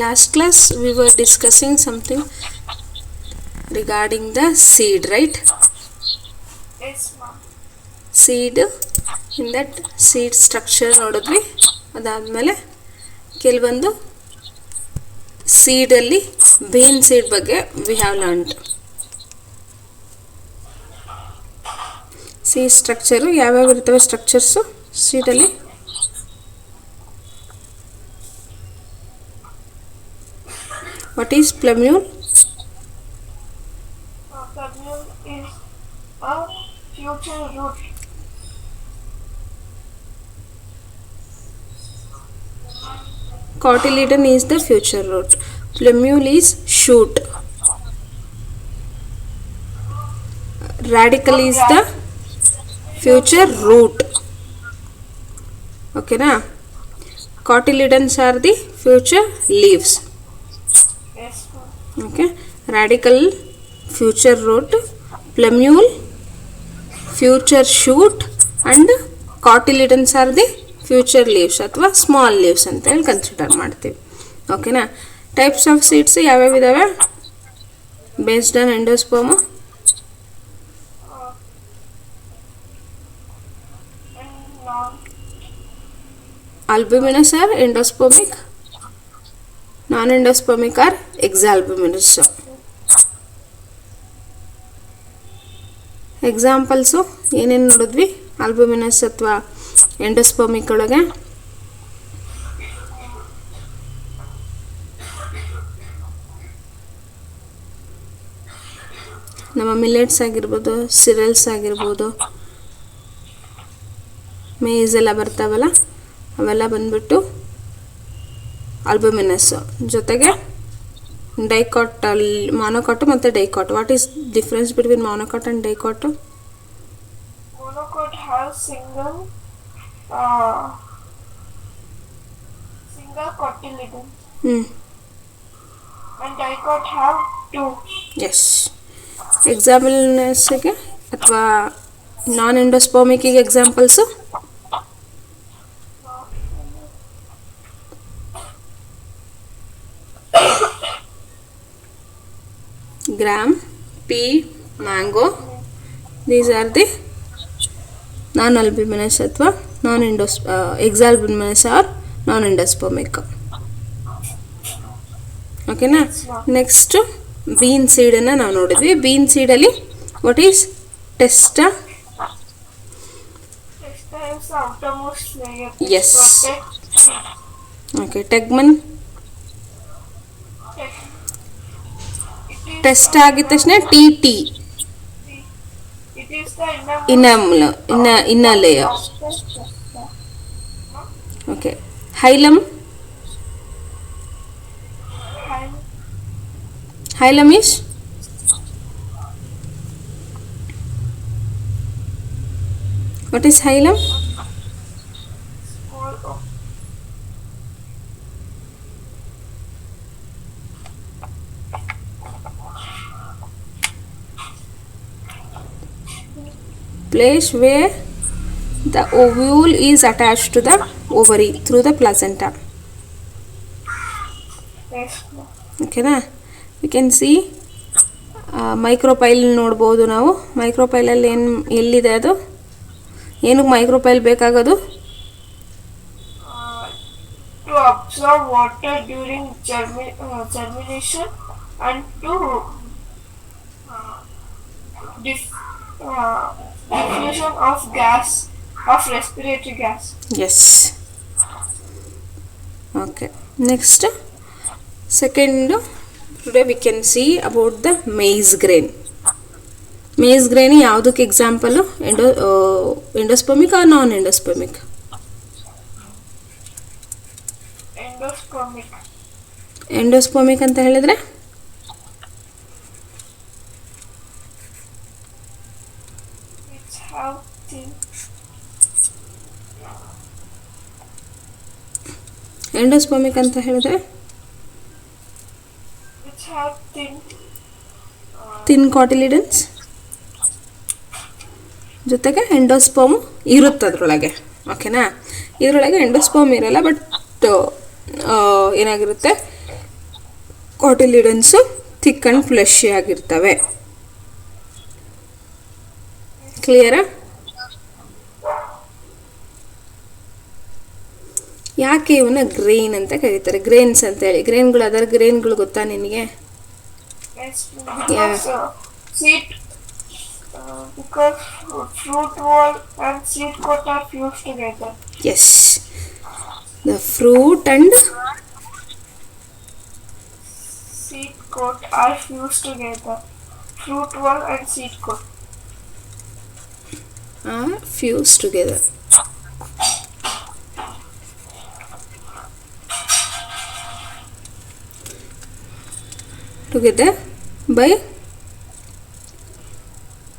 last class we were discussing something regarding the seed, right? Yes, ma'am. Seed, in that seed structure ನೋಡಿದ್ವಿ. ಅದಾದಮೇಲೆ ಕೆಲವೊಂದು ಸೀಡಲ್ಲಿ ಬೇನ್ seed ಬಗ್ಗೆ we have learned. Seed structure ಯಾವ್ಯಾವ ಇರ್ತವೆ structures ಸೀಡಲ್ಲಿ? What is plumule? Plumule is a future root. Cotyledon is the future root. Plumule is shoot. Radicle is the future root. Okay na? Cotyledons are the future leaves. Yes, ma'am. Okay, radicle future root, plumule future shoot and cotyledons are the future leaves ಅಥವಾ small leaves ಅಂತ ಹೇಳಿ consider ಮಾಡ್ತೀವಿ. ಓಕೆನಾ? Types of seeds ಯಾವ್ಯಾವ ಇದಾವೆ based on endosperm? Albuminous or endospermic, non endospermic or exalbuminous. Examples ಏನೇನು ನೋಡಿದ್ವಿ ಆಲ್ಬುಮಿನಸ್ ಅಥವಾ ಎಂಡೋಸ್ಪರ್ಮಿಕ್ ಒಳಗೆ? ನಮ್ಮ ಮಿಲೆಟ್ಸ್ ಆಗಿರ್ಬೋದು, ಸಿರಲ್ಸ್ ಆಗಿರ್ಬೋದು, ಮೇಸ್ ಎಲ್ಲ ಬರ್ತಾವಲ್ಲ ಅವೆಲ್ಲ ಬಂದ್ಬಿಟ್ಟು ಆಲ್ಬುಮಿನಸ್ಸು. ಜೊತೆಗೆ ಡೈಕಾಟ್, ಮಾನೋಕಾಟು ಮತ್ತು dicot. What is difference between monocot and dicot? Monocot has single cotyledon. And dicot have two. Yes. ಎಕ್ಸಾಂಪಲ್ಸ್ಗೆ ಅಥವಾ ನಾನ್ ಎಂಡೋಸ್ಪರ್ಮಿಕ್ಕಿಗೆ examples? gram, pea, mango. These are the non-albuminous ಅಥವಾ exalbuminous or non-endospermic. ಓಕೆನಾ? Next bean ಸೀಡನ್ನು ನಾವು ನೋಡಿದ್ವಿ. Bean ಸೀಡಲ್ಲಿ what is testa? Testa is the outermost layer. Yes. Protect seed. Okay. Tegmen test ಆಗಿದ ತಕ್ಷಣ T T It is the inner layer. Okay. Hilum. Hilum is what is hilum? Place where the ovule is attached to the ovary through the placenta. Yes. ಓಕೆನಾ? You can C micropyle ನೋಡ್ಬೋದು ನಾವು. ಮೈಕ್ರೋಪೈಲಲ್ಲಿ ಎಲ್ಲಿದೆ ಅದು? ಏನಕ್ಕೆ micropyle ಬೇಕಾಗೋದು? To absorb water during germination and to diffusion of gas, of respiratory gas. Yes. Okay. Next, second, today we can see about the maize grain. Maize grain ಯಾವುದಕ್ಕೆ example? Endospermic R ನಾನ್ endospermic? Endospermic. Endospermic ಅಂತ ಹೇಳಿದ್ರೆ Which have thin. Endospermic ಅಂತ ಹೇಳಿದ್ರೆ Which have thin. Thin ಕಾಟಿಲಿಡನ್ಸ್ ಜೊತೆಗೆ endosperm ಇರುತ್ತೆ ಅದರೊಳಗೆ. ಓಕೆನಾ? ಇದರೊಳಗೆ ಎಂಡೋಸ್ಪರ್ಮ್ ಇರಲ್ಲ, ಬಟ್ ಏನಾಗಿರುತ್ತೆ ಕಾಟಿಲಿಡನ್ಸು ಥಿಕ್ ಆ್ಯಂಡ್ ಫ್ಲೆಶಿ ಆಗಿರ್ತವೆ. ಕ್ಲಿಯರಾ? ಯಾಕೆ ಇವನ್ನ ಗ್ರೇನ್ ಅಂತ ಕರೀತಾರೆ, ಗ್ರೇನ್ಸ್ ಅಂತ ಹೇಳಿ? ಗ್ರೇನ್ಗಳು ಅದರ ಗ್ರೇನ್ಗಳು ಗೊತ್ತಾ ನಿನಗೆ? Yes, because seed, because fruit wall and seed coat are fused together. Yes, the fruit and Seed coat are fused together. Fruit wall and seed coat. are fused together. Together by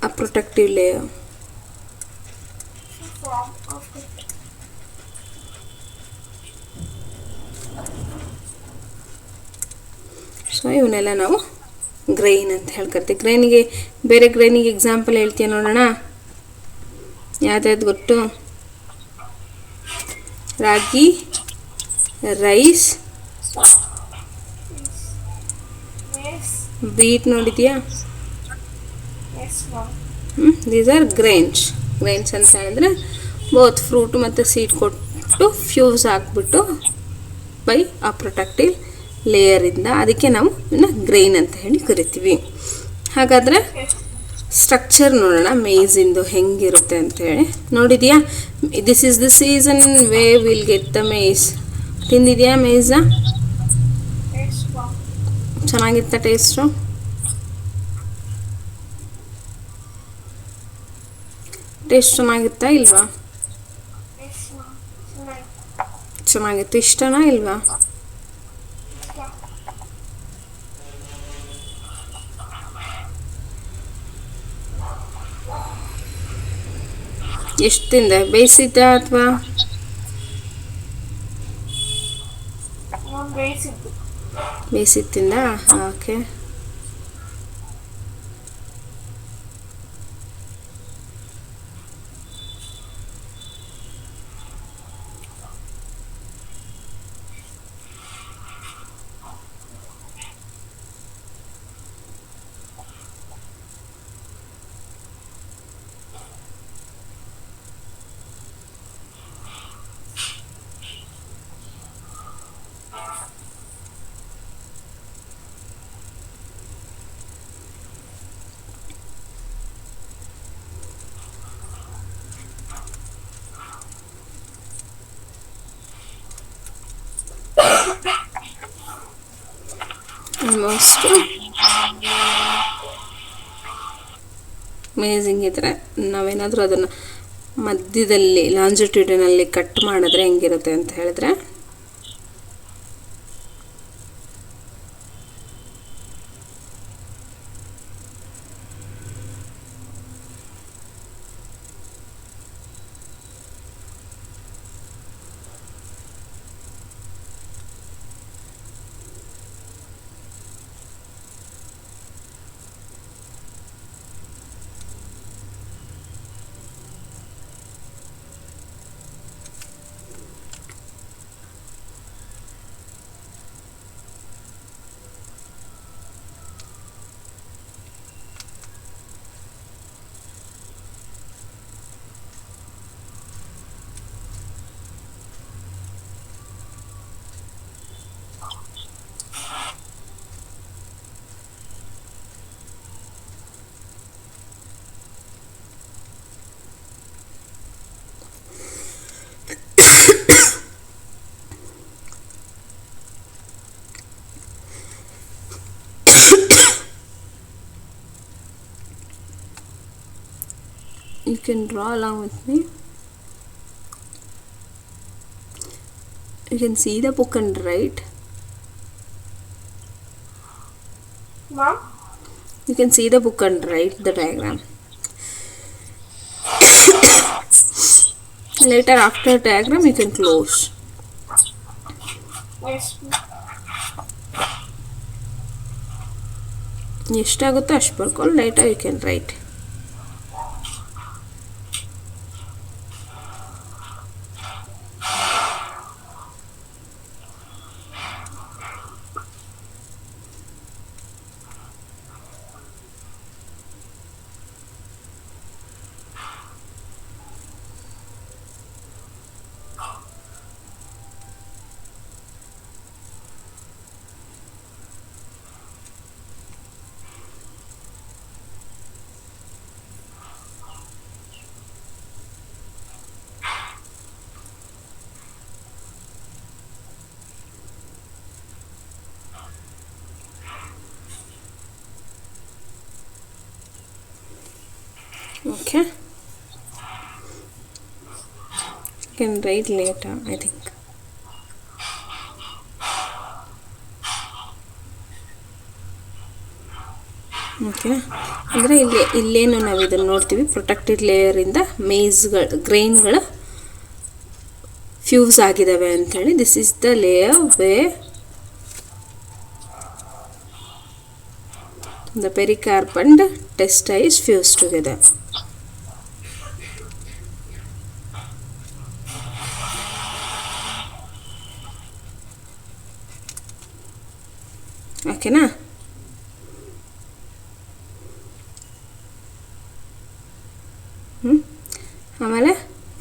a protective layer. Form of it. So ಇವನ್ನೆಲ್ಲ ನಾವು grain ಅಂತ ಹೇಳ್ಕರ್ತೀವಿ. ಗ್ರೈನಿಗೆ, ಬೇರೆ ಗ್ರೈನಿಗೆ example ಹೇಳ್ತೀಯ ನೋಡೋಣ. ಯಾವ್ದಾವ್ದು ಗೊತ್ತು? ರಾಗಿ, rice, Yes, beet ನೋಡಿದ್ಯಾ? yes, ma'am. These are grains. Grains ಅಂತ ಹೇಳಿದ್ರೆ ಬೋತ್ ಫ್ರೂಟ್ ಮತ್ತು ಸೀಡ್ ಕೊಟ್ಟು ಫ್ಯೂಸ್ ಹಾಕ್ಬಿಟ್ಟು ಬೈ ಆ ಪ್ರೊಟೆಕ್ಟಿವ್ ಲೇಯರಿಂದ, ಅದಕ್ಕೆ ನಾವು ಇವನ್ನ ಗ್ರೈನ್ ಅಂತ ಹೇಳಿ ಕರಿತೀವಿ. ಹಾಗಾದರೆ ಸ್ಟ್ರಕ್ಚರ್ ನೋಡೋಣ ಮೇಝಿಂದು ಹೆಂಗಿರುತ್ತೆ ಅಂತೇಳಿ. ನೋಡಿದ್ಯಾ? This is the season we will get the maize. ತಿಂದಿದ್ಯಾ ಮೇಝ? Yes, ma'am. ಚೆನ್ನಾಗಿತ್ತ ಟೇಸ್ಟು? ಟೇಸ್ಟ್ ಚೆನ್ನಾಗಿತ್ತಾ ಇಲ್ವಾ? Yes, ma'am. Smell. ಚೆನ್ನಾಗಿತ್ತು. ಇಷ್ಟನಾ ಇಲ್ವಾ? ಎಷ್ಟು ತಿಂದೆ? ಬೇಯಿಸಿದ್ದ ಅಥವಾ ನಾನು ಬೇಯಿಸಿದ್ದು. ಬೇಯಿಸಿದ್ದು ತಿಂದ? ಓಕೆ. ಆಲ್ಮೋಸ್ಟ್ ಅಮೇಝಿಂಗ್ ಇದ್ರೆ ನಾವೇನಾದರೂ ಅದನ್ನು ಮಧ್ಯದಲ್ಲಿ ಲಾಂಜಿಟ್ಯೂಡಿನಲ್ಲಿ ಕಟ್ ಮಾಡಿದ್ರೆ ಹೆಂಗಿರುತ್ತೆ ಅಂತ ಹೇಳಿದ್ರೆ, you can draw along with me. You can see the book and write. Ma'am? You can see the book and write the diagram. Later, after diagram, you can close. Yes, ma'am. ಎಷ್ಟಾಗುತ್ತೋ ಅಷ್ಟು ಬರ್ಕೊಂಡು ಲೈಟಾಗಿ you can write. Okay, you can write later, I think. ಓಕೆನಾ, ಅಂದರೆ ಇಲ್ಲೇನು ನಾವು ಇದನ್ನು ನೋಡ್ತೀವಿ, ಪ್ರೊಟೆಕ್ಟೆಡ್ ಲೇಯರಿಂದ ಗ್ರೈನ್ಗಳು ಫ್ಯೂಸ್ ಆಗಿದ್ದಾವೆ ಅಂಥೇಳಿ. This is the layer way the pericarp and testa is fused together. ಓಕೆನಾ? ಆಮೇಲೆ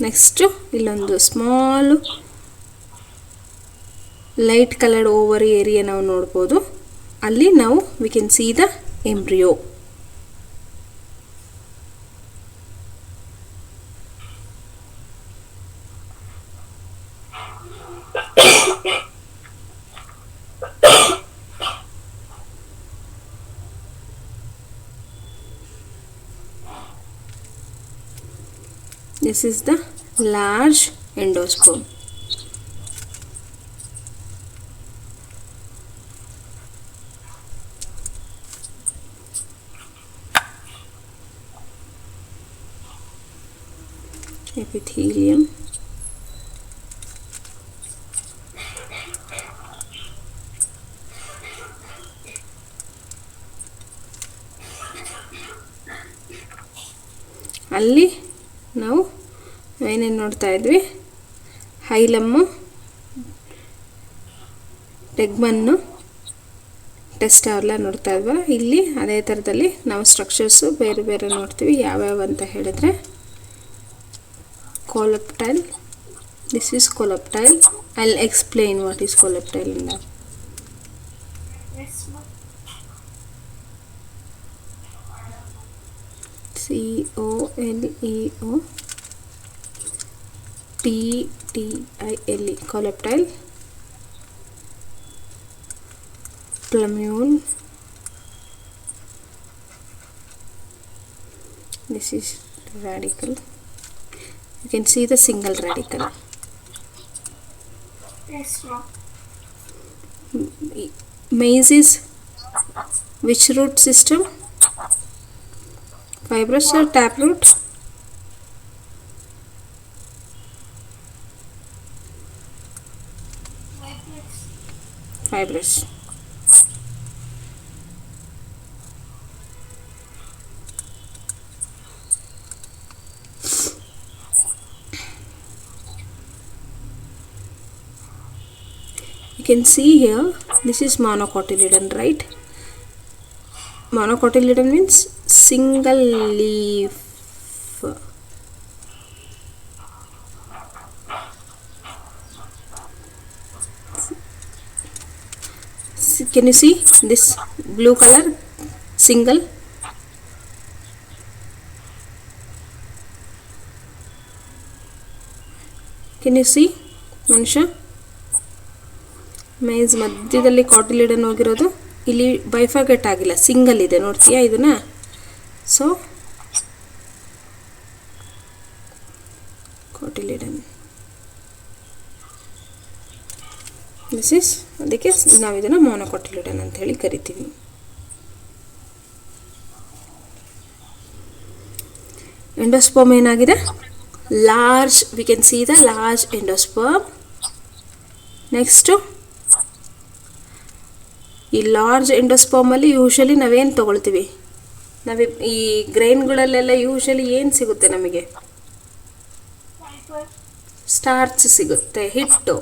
ನೆಕ್ಸ್ಟು ಇಲ್ಲೊಂದು small light coloured over area ನಾವು ನೋಡ್ಬೋದು. ಅಲ್ಲಿ ನಾವು we can C the embryo. This is the large endosperm. Epithelium. ಅಲ್ಲಿ ನಾವು ಏನೇನು ನೋಡ್ತಾ ಇದ್ವಿ, ಹೈಲಮ್ಮು, ಟೆಗ್ಮನ್ನು, ಟೆಸ್ಟ್ ಅವೆಲ್ಲ ನೋಡ್ತಾ ಇದ್ವಲ್ಲ. ಇಲ್ಲಿ ಅದೇ ಥರದಲ್ಲಿ ನಾವು ಸ್ಟ್ರಕ್ಚರ್ಸು ಬೇರೆ ಬೇರೆ ನೋಡ್ತೀವಿ. ಯಾವ್ಯಾವ ಅಂತ ಹೇಳಿದ್ರೆ coleptile. This is coleptile. I'll explain what is coleptile in that. coleptile, coleptile. Plumule. This is radical. You can see the single radical. Yes, ma'am. Maize is which root system? Fibrous or taproot? Fibrous. You can see here, this is monocotyledon, right? Monocotyledon means single leaf. Can you see this blue color? Single. Can you see, ಮನುಷ್ಯ? Mice ಮಧ್ಯದಲ್ಲಿ cotyledon ಹೋಗಿರೋದು, ಇಲ್ಲಿ bifurcate ಆಗಿಲ್ಲ, single ಇದೆ. ನೋಡ್ತೀಯಾ ಇದನ್ನ? So cotyledon this is, ಅದಕ್ಕೆ ನಾವು ಇದನ್ನು ಮೊನೊಕಾಟಿಲಿಡನ್ ಅಂತ ಹೇಳಿ ಕರಿತೀವಿ. ಎಂಡೋಸ್ಪರ್ಮ್ ಏನಾಗಿದೆ? Large. V can C the large endosperm. Next ಈ ಲಾರ್ಜ್ ಎಂಡೋಸ್ಪರ್ಮಲ್ಲಿ ಯೂಶಲಿ ನಾವೇನು ತೊಗೊಳ್ತೀವಿ? ಈ ಗ್ರೈನ್ಗಳಲ್ಲೆಲ್ಲ ಯೂಶಲಿ ಏನು ಸಿಗುತ್ತೆ ನಮಗೆ? ಸ್ಟಾರ್ಚ್ ಸಿಗುತ್ತೆ, ಹಿಟ್ಟು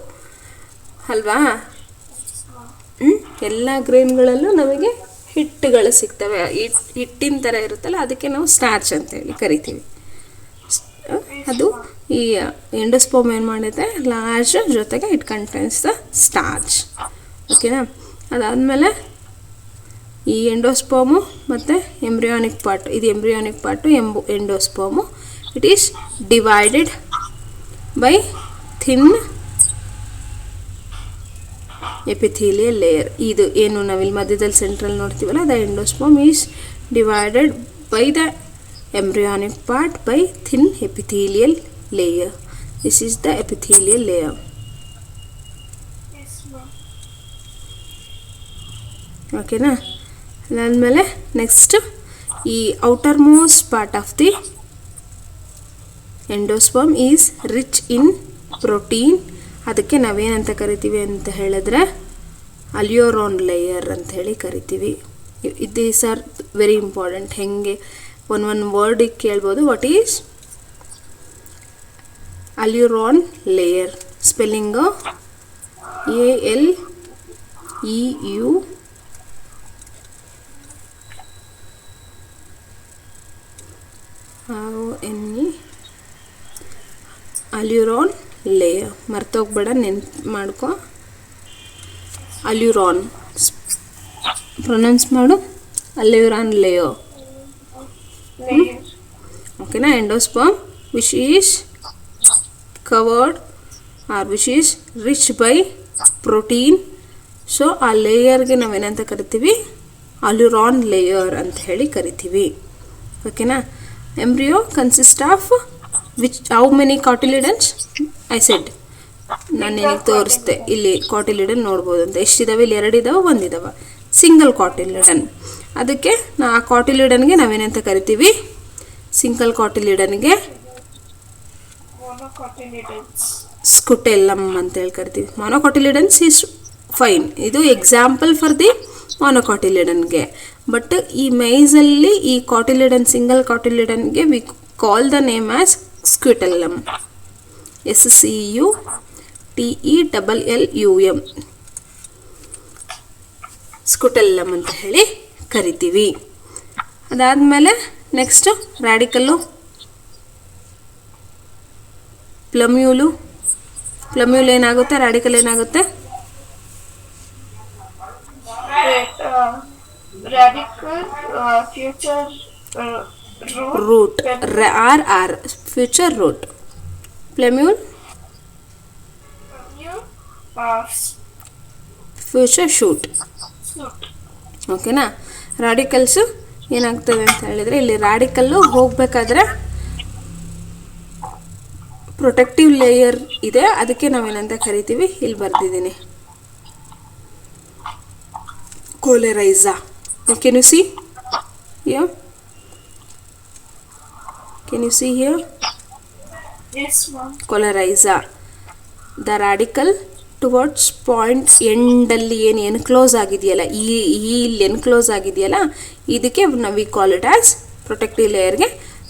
ಅಲ್ವಾ? ಎಲ್ಲ ಗ್ರೈನ್ಗಳಲ್ಲೂ ನಮಗೆ ಹಿಟ್ಟುಗಳು ಸಿಗ್ತವೆ. ಹಿಟ್ಟಿನ ಥರ ಇರುತ್ತಲ್ಲ, ಅದಕ್ಕೆ ನಾವು ಸ್ಟಾರ್ಚ್ ಅಂತೇಳಿ ಕರಿತೀವಿ. ಅದು ಈ ಎಂಡೋಸ್ಪರ್ಮ್ ಏನು ಮಾಡುತ್ತೆ? ಲಾರ್ಜ್ ಜೊತೆಗೆ ಇಟ್ ಕಂಟೈನ್ಸ್ ದ ಸ್ಟಾರ್ಚ್. ಓಕೆನಾ? ಅದಾದಮೇಲೆ ಈ ಎಂಡೋಸ್ಪರ್ಮು ಮತ್ತು ಎಂಬ್ರಿಯಾನಿಕ್ ಪಾರ್ಟ್, ಇದು embryonic part, endosperm. It is divided by thin epithelial layer. ಇದು ಏನು ನಾವಿಲ್ಲಿ ಮಧ್ಯದಲ್ಲಿ ಸೆಂಟ್ರಲ್ ನೋಡ್ತೀವಲ್ಲ, the endosperm is divided by the embryonic part by thin epithelial layer. This is the epithelial layer. Yes, ma'am. ಓಕೆನಾ? ಅದಾದಮೇಲೆ next ಈ outer most part of the endosperm is rich in protein. ಅದಕ್ಕೆ ನಾವೇನಂತ ಕರಿತೀವಿ ಅಂತ ಹೇಳಿದ್ರೆ ಅಲ್ಯೂರಾನ್ layer ಅಂತ ಹೇಳಿ ಕರಿತೀವಿ. These are very important. ಹೆಂಗೆ ಒಂದು ವರ್ಡಿಗೆ ಕೇಳ್ಬೋದು, what is aleurone layer? Spelling ALEU RONE aleurone layer. ಮರ್ತೋಗ್ಬೇಡ, ನೆನ್ಪು ಮಾಡ್ಕೊ. ಅಲ್ಯೂರಾನ್ ಪ್ರೊನೌನ್ಸ್ ಮಾಡು, ಅಲ್ಯೂರಾನ್ ಲೇಯರ್. Layer. ಓಕೆನಾ? Endosperm which is covered or which is rich by protein. So ಆ ಲೇಯರ್ಗೆ ನಾವೇನಂತ ಕರಿತೀವಿ? ಅಲ್ಯೂರಾನ್ ಲೇಯರ್ ಅಂತ ಹೇಳಿ ಕರಿತೀವಿ. ಓಕೆನಾ? Embryo consist of which how many ಕಾಟಿಲಿಡನ್ಸ್? I said, ನಾನು ನಿನಗೆ ತೋರಿಸ್ದೆ. ಇಲ್ಲಿ ಕಾಟಿಲಿಡನ್ ನೋಡ್ಬೋದು ಅಂತ. ಎಷ್ಟಿದಾವೆ? ಇಲ್ಲಿ 2 ಇದಾವೆ, 1 ಇದಾವೆ. Single cotyledon. ಅದಕ್ಕೆ ಆ ಕಾಟಿಲಿಡನ್ಗೆ ನಾವೇನಂತ ಕರಿತೀವಿ? Single ಕಾಟಿಲಿಡನ್ಗೆ Monocotyledons. ಸ್ಕುಟೆಲ್ಲಮ್ ಅಂತ ಹೇಳಿ ಕರಿತೀವಿ. Monocotyledons is fine. ಇದು ಎಕ್ಸಾಂಪಲ್ ಫಾರ್ ದಿ ಮೊನೊಕಾಟಿಲಿಡನ್ಗೆ. ಬಟ್ ಈ ಮೈಸಲ್ಲಿ ಈ ಕಾಟಿಲಿಡನ್, ಸಿಂಗಲ್ ಕಾಟಿಲಿಡನ್ಗೆ we call the name as scutellum. SCUTELLUM scutellum ಅಂತ ಹೇಳಿ ಕರಿತೀವಿ. ಅದಾದಮೇಲೆ ನೆಕ್ಸ್ಟ್ ರ್ಯಾಡಿಕಲ್ಲು, ಪ್ಲಮ್ಯೂಲು. ಪ್ಲಮ್ಯೂಲ್ ಏನಾಗುತ್ತೆ? ರ್ಯಾಡಿಕಲ್ ಏನಾಗುತ್ತೆ? Radical, future root. Or future root. Plumule future shoot. shoot. ಓಕೆನಾ? ರ್ಯಾಡಿಕಲ್ಸು ಏನಾಗ್ತದೆ ಅಂತ ಹೇಳಿದರೆ, ಇಲ್ಲಿ ರ್ಯಾಡಿಕಲ್ಲು ಹೋಗಬೇಕಾದ್ರೆ ಪ್ರೊಟೆಕ್ಟಿವ್ ಲೇಯರ್ ಇದೆ. ಅದಕ್ಕೆ ನಾವೇನಂತ ಕರಿತೀವಿ? ಇಲ್ಲಿ ಬರ್ದಿದ್ದೀನಿ, ಕೋಲೆರೈಸಾ. Can you see here? Can you see here? Yes, ma'am. Coleryza. The radical towards point ಎಂಡಲ್ಲಿ ಏನು ಎನ್ಕ್ಲೋಸ್ ಆಗಿದೆಯಲ್ಲ, ಇಲ್ಲಿ ಎನ್ಕ್ಲೋಸ್ ಆಗಿದೆಯಲ್ಲ, ಇದಕ್ಕೆ ನಾವು ಕಾಲ್ ಇಟ್ ಆಸ್ ಪ್ರೊಟೆಕ್ಟಿವ್ ಲೇಯರ್ಗೆ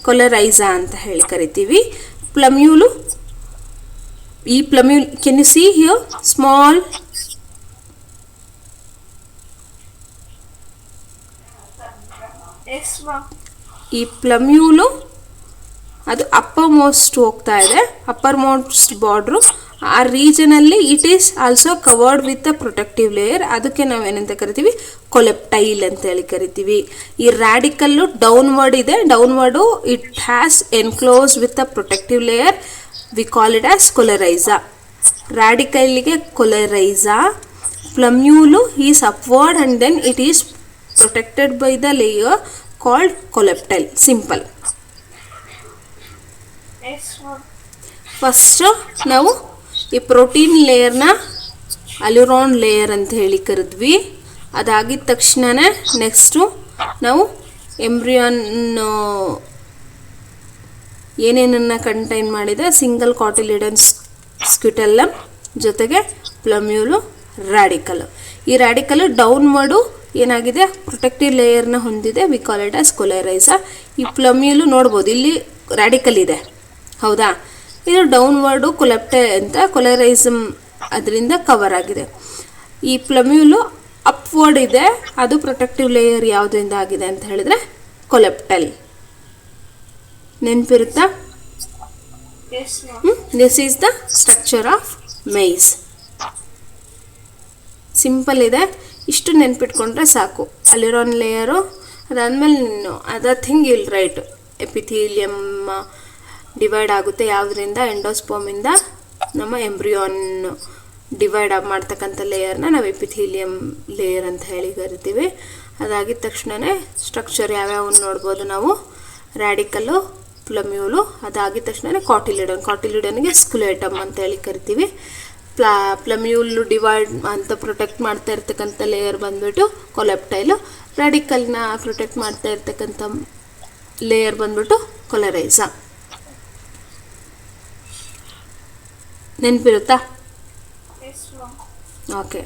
ಕೊಲೆರೈಸಾ ಅಂತ ಹೇಳಿ ಕರಿತೀವಿ. ಪ್ಲಮ್ಯೂಲು, ಈ plumule, can you see here small? Yes, ma'am. ಈ ಪ್ಲಮ್ಯೂಲು ಅದು ಅಪ್ಪರ್ ಮೋಸ್ಟ್ ಹೋಗ್ತಾ ಇದೆ, ಅಪ್ಪರ್ ಮೋಸ್ಟ್ ಬಾರ್ಡ್ರು. ಆ ರೀಜನಲ್ಲಿ it is also covered with a protective layer. ಅದಕ್ಕೆ ನಾವೇನಂತ ಕರಿತೀವಿ? ಕೊಲೆಪ್ಟೈಲ್ ಅಂತ ಹೇಳಿ ಕರಿತೀವಿ. ಈ ರ್ಯಾಡಿಕಲ್ಲು ಡೌನ್ವರ್ಡ್ ಇದೆ, downward it has enclose with a protective layer. We call it as coleorhiza. ರ್ಯಾಡಿಕಲ್ಗೆ coleorhiza. Plumule is upward and then it is protected by the layer called coleptile. Simple. Yes, ma'am. First ನಾವು ಈ protein ಲೇಯರ್ನ ಅಲ್ಯೂರಾನ್ layer ಅಂತ ಹೇಳಿ ಕರೆದ್ವಿ. ಅದಾಗಿದ ತಕ್ಷಣನೇ next ನಾವು ಎಂಬ್ರಿಯಾನ್ ಏನೇನನ್ನು contain ಮಾಡಿದೆ? Single cotyledon ಸ್ಕ್ಯುಟೆಲ್ಲಮ್ ಜೊತೆಗೆ ಪ್ಲಮ್ಯೂಲು, radical. ಈ ರ್ಯಾಡಿಕಲ್ ಡೌನ್ವರ್ಡು ಏನಾಗಿದೆ? ಪ್ರೊಟೆಕ್ಟಿವ್ ಲೇಯರ್ನ ಹೊಂದಿದೆ. We call it as coleorhiza. ಈ ಪ್ಲಮ್ಯೂಲು ನೋಡ್ಬೋದು, ಇಲ್ಲಿ ರ್ಯಾಡಿಕಲ್ ಇದೆ, ಹೌದಾ? ಇದು ಡೌನ್ವರ್ಡು ಕೊಲೆಪ್ಟೆ ಅಂತ ಕೊಲೆರೈಸಮ್ ಅದರಿಂದ ಕವರ್ ಆಗಿದೆ. ಈ ಪ್ಲಮ್ಯೂಲು ಅಪ್ವರ್ಡ್ ಇದೆ, ಅದು ಪ್ರೊಟೆಕ್ಟಿವ್ ಲೇಯರ್ ಯಾವುದರಿಂದ ಆಗಿದೆ ಅಂತ ಹೇಳಿದ್ರೆ ಕೊಲೆಪ್ಟಲ್. ನೆನಪಿರುತ್ತಾ? Yes, ma'am. This is the structure of mice. Simple ಇದೆ, ಇಷ್ಟು ನೆನ್ಪಿಟ್ಕೊಂಡ್ರೆ ಸಾಕು. ಅಲ್ಯೂರಾನ್ ಲೇಯರು, ಅದಾದಮೇಲೆ other thing will write. Epithelium divide ಆಗುತ್ತೆ ಯಾವುದರಿಂದ? ಎಂಡೋಸ್ಪರ್ಮಿಂದ. ನಮ್ಮ ಎಂಬ್ರಿಯಾನ್ ಡಿವೈಡ್ ಮಾಡ್ತಕ್ಕಂಥ ಲೇಯರ್ನ ನಾವು ಎಪಿಥೀಲಿಯಮ್ ಲೇಯರ್ ಅಂತ ಹೇಳಿ ಕರಿತೀವಿ. ಅದಾಗಿದ ತಕ್ಷಣವೇ ಸ್ಟ್ರಕ್ಚರ್ ಯಾವ್ಯಾವ ನೋಡ್ಬೋದು ನಾವು? ರ್ಯಾಡಿಕಲ್ಲು, ಪ್ಲಮ್ಯೂಲು, ಅದಾಗಿದ ತಕ್ಷಣ ಕಾಟಿಲಿಡನ್ಗೆ ಸ್ಕ್ಯುಲೇಟಮ್ ಅಂತ ಹೇಳಿ ಕರಿತೀವಿ. ಪ್ಲಮ್ಯೂಲ್ ಡಿವೈಡ್ ಅಂತ ಪ್ರೊಟೆಕ್ಟ್ ಮಾಡ್ತಾ ಇರ್ತಕ್ಕಂಥ ಲೇಯರ್ ಬಂದ್ಬಿಟ್ಟು ಕೊಲೆಪ್ಟೈಲು, ರ್ಯಾಡಿಕಲ್ನ ಪ್ರೊಟೆಕ್ಟ್ ಮಾಡ್ತಾ ಇರ್ತಕ್ಕಂಥ ಲೇಯರ್ ಬಂದ್ಬಿಟ್ಟು ಕೊಲೆರೈಸಾ. ನೆನಪಿರುತ್ತಾ? ಓಕೆ,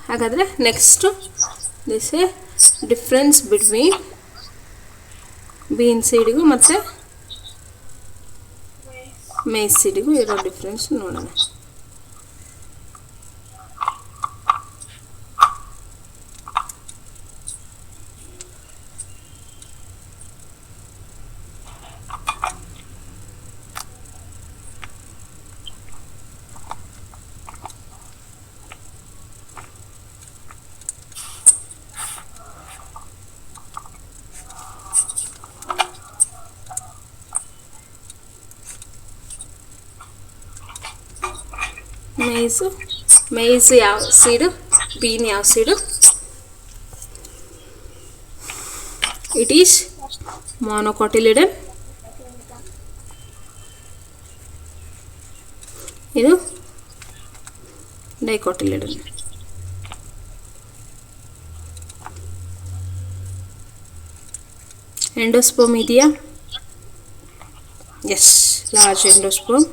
ಹಾಗಾದರೆ next this a difference between bean ಸೀಡಿಗೂ ಮತ್ತು ಮೇಸ್ ಸೀಡಿಗೂ ಇರೋ ಡಿಫ್ರೆನ್ಸ್ ನೋಡೋಣ. ಮೇಯ್ಸ್ ಯಾವ ಸೀಡು, ಬೀನ್ ಯಾವ ಸೀಡು? ಇಟ್ ಈಸ್ ಮೊನೊಕಾಟಿಲಿಡನ್, ಇದು ಡೈಕಾಟಿಲಿಡನ್. ಎಂಡೋಸ್ಪೋಮ್ ಇದೆಯಾ? Yes, large endosperm.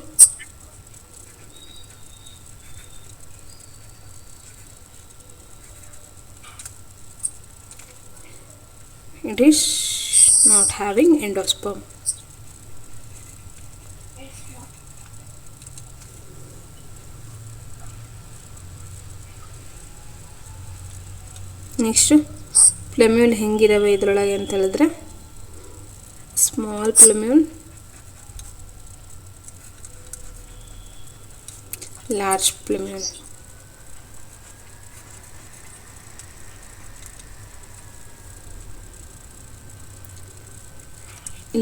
It is not having endosperm. Next plumule ಹೆಂಗಿದಾವೆ ಇದರೊಳಗೆ ಅಂತ ಹೇಳಿದ್ರೆ, small plumule, large plumule.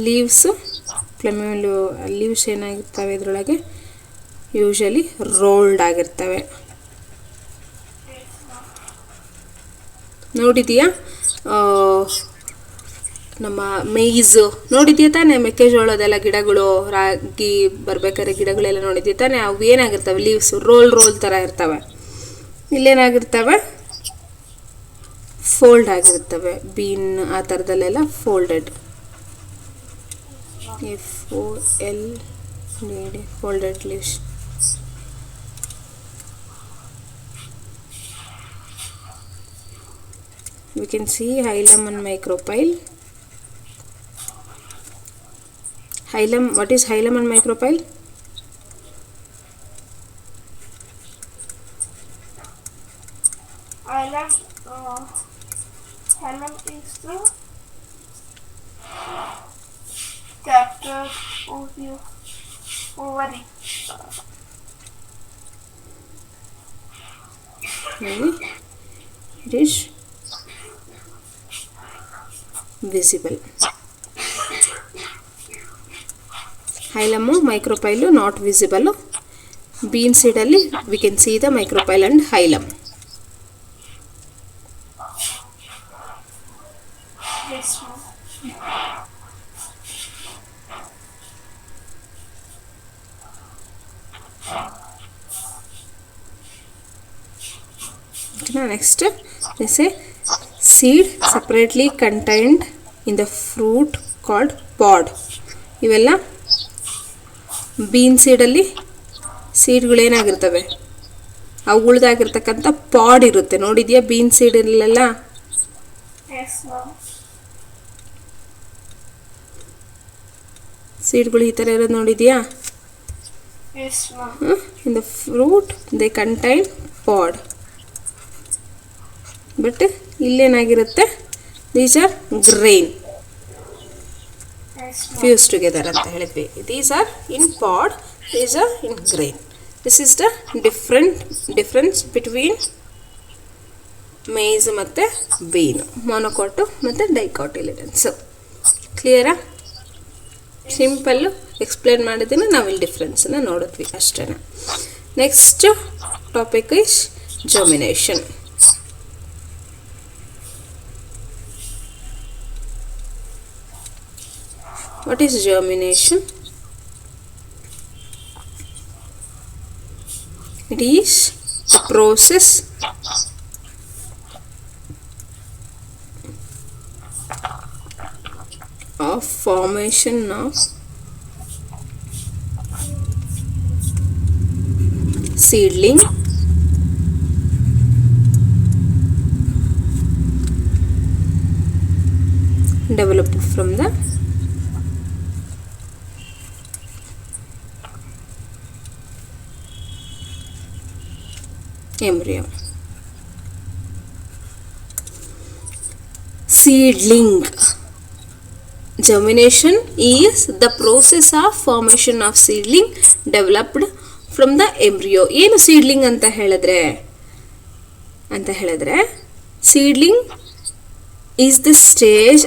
Leaves, plumule leaves ಏನಾಗಿರ್ತವೆ ಇದರೊಳಗೆ, ಯೂಶಲಿ ರೋಲ್ಡ್ ಆಗಿರ್ತವೆ. ನೋಡಿದೀಯಾ ನಮ್ಮ ಮೇಯ್ಸು ನೋಡಿದ್ಯಾ ತಾನೇ? ಮೆಕ್ಕೆಜೋಳದೆಲ್ಲ ಗಿಡಗಳು, ರಾಗಿ ಬರ್ಬೇಕಾದ್ರೆ ಗಿಡಗಳೆಲ್ಲ ನೋಡಿದ್ಯಾ ತಾನೇ? ಅವು ಏನಾಗಿರ್ತವೆ? ಲೀವ್ಸು ರೋಲ್ ಥರ ಇರ್ತವೆ. ಇಲ್ಲೇನಾಗಿರ್ತವೆ? ಫೋಲ್ಡ್ ಆಗಿರ್ತವೆ. ಬೀನ್ ಆ ಥರದಲ್ಲೆಲ್ಲ folded, FOLD, folded leaves. We can see hilum and micropyle. Hilum, what is hilum and micropyle? Hilum is the chapter ovary. It is visible. Hilum, micropyle not visible. Bean seed alli we can see the micropyle and hilum. Yes, next they say seed separately contained in the fruit called pod. ಇವೆಲ್ಲ bean ಸೀಡಲ್ಲಿ ಸೀಡ್ಗಳೇನಾಗಿರ್ತವೆ, ಅವುಗಳದಾಗಿರ್ತಕ್ಕಂಥ pod ಇರುತ್ತೆ. ನೋಡಿದ್ಯಾ bean ಸೀಡಲ್ಲೆಲ್ಲ? ಸೀಡ್ಗಳು ಈ ಥರ ಇರೋದು ನೋಡಿದ್ಯಾ? In the fruit they contain pod. But ಇಲ್ಲೇನಾಗಿರುತ್ತೆ? These are grain fuse together ಅಂತ ಹೇಳಿದ್ವಿ. These are in pod, these are in grain. This is the difference between maize ಮತ್ತು ಬೀನು, ಮೊನೊಕಾಟು ಮತ್ತು ಡೈಕಾಟಿಲಿಡನ್ಸು. ಕ್ಲಿಯರಾ? ಸಿಂಪಲ್ಲು ಎಕ್ಸ್ಪ್ಲೇನ್ ಮಾಡಿದ್ದೀನಿ, ನಾವಿಲ್ಲಿ ಡಿಫ್ರೆನ್ಸನ್ನು ನೋಡಿದ್ವಿ ಅಷ್ಟೇ. Next topic is germination. What is germination? It is a process of formation of seedling developed from the embryo. Seedling. Germination is the process of formation of seedling developed from the embryo. ಏನು seedling ಅಂತ ಹೇಳಿದ್ರೆ seedling is the stage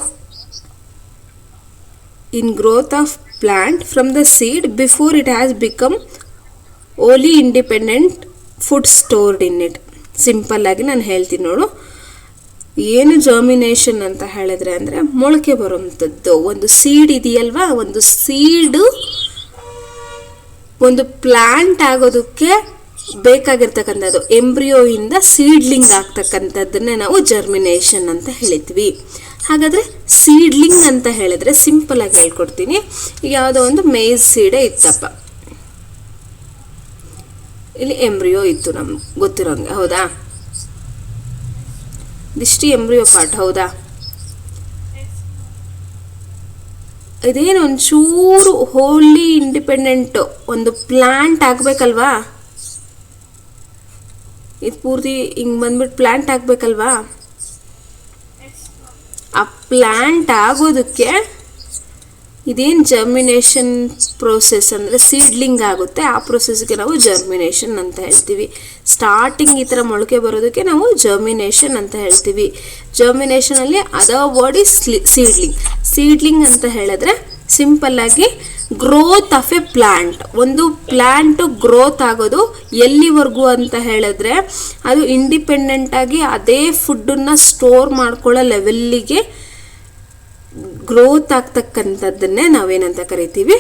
in growth of plant from the seed before it has become wholly independent food stored in it. Simple ಆಗಿ ನಾನು ಹೇಳ್ತೀನಿ ನೋಡು. ಏನು germination ಅಂತ ಹೇಳಿದ್ರೆ ಅಂದರೆ ಮೊಳಕೆ ಬರುವಂಥದ್ದು. ಒಂದು ಸೀಡ್ ಇದೆಯಲ್ವಾ, ಒಂದು ಸೀಡು ಒಂದು ಪ್ಲಾಂಟ್ ಆಗೋದಕ್ಕೆ ಬೇಕಾಗಿರ್ತಕ್ಕಂಥದ್ದು, ಎಂಬ್ರಿಯೋಯಿಂದ ಸೀಡ್ಲಿಂಗ್ ಆಗ್ತಕ್ಕಂಥದ್ದನ್ನೇ ನಾವು ಜರ್ಮಿನೇಷನ್ ಅಂತ ಹೇಳ್ತೀವಿ. ಹಾಗಾದರೆ ಸೀಡ್ಲಿಂಗ್ ಅಂತ ಹೇಳಿದ್ರೆ ಸಿಂಪಲ್ ಆಗಿ ಹೇಳ್ಕೊಡ್ತೀನಿ. ಈಗ ಯಾವುದೋ ಒಂದು ಮೇಜ್ ಸೀಡೇ ಇತ್ತಪ್ಪ, ಇಲ್ಲಿ ಎಂಬ್ರಿಯೋ ಇತ್ತು ನಮ್ಗೆ ಗೊತ್ತಿರೋಂಗೆ, ಹೌದಾ? ಇದಿಷ್ಟು ಎಂಬ್ರಿಯೋ ಪಾರ್ಟ್, ಹೌದಾ? ಇದೇನು ಒಂಚೂರು ಹೋಲಿ ಇಂಡಿಪೆಂಡೆಂಟು ಒಂದು ಪ್ಲಾಂಟ್ ಆಗಬೇಕಲ್ವಾ, ಇದು ಪೂರ್ತಿ ಹಿಂಗೆ ಬಂದ್ಬಿಟ್ಟು ಪ್ಲಾಂಟ್ ಆಗಬೇಕಲ್ವಾ. ಆ ಪ್ಲಾಂಟ್ ಆಗೋದಕ್ಕೆ ಇದೇನು ಜರ್ಮಿನೇಷನ್ ಪ್ರೋಸೆಸ್ ಅಂದರೆ ಸೀಡ್ಲಿಂಗ್ ಆಗುತ್ತೆ, ಆ ಪ್ರೋಸೆಸ್ಗೆ ನಾವು ಜರ್ಮಿನೇಷನ್ ಅಂತ ಹೇಳ್ತೀವಿ. ಸ್ಟಾರ್ಟಿಂಗ್ ಈ ಥರ ಮೊಳಕೆ ಬರೋದಕ್ಕೆ ನಾವು ಜರ್ಮಿನೇಷನ್ ಅಂತ ಹೇಳ್ತೀವಿ. ಜರ್ಮಿನೇಷನಲ್ಲಿ other word is seedling. Seedling ಅಂತ ಹೇಳಿದ್ರೆ ಸಿಂಪಲ್ಲಾಗಿ ಗ್ರೋತ್ ಆಫ್ ಎ ಪ್ಲ್ಯಾಂಟ್. ಒಂದು ಪ್ಲ್ಯಾಂಟು ಗ್ರೋತ್ ಆಗೋದು ಎಲ್ಲಿವರೆಗೂ ಅಂತ ಹೇಳಿದ್ರೆ ಅದು ಇಂಡಿಪೆಂಡೆಂಟಾಗಿ ಅದೇ ಫುಡ್ಡನ್ನು ಸ್ಟೋರ್ ಮಾಡ್ಕೊಳ್ಳೋ ಲೆವೆಲ್ಲಿಗೆ ಗ್ರೋತ್ ಆಗ್ತಕ್ಕಂಥದ್ದನ್ನೇ ನಾವೇನಂತ ಕರಿತೀವಿ,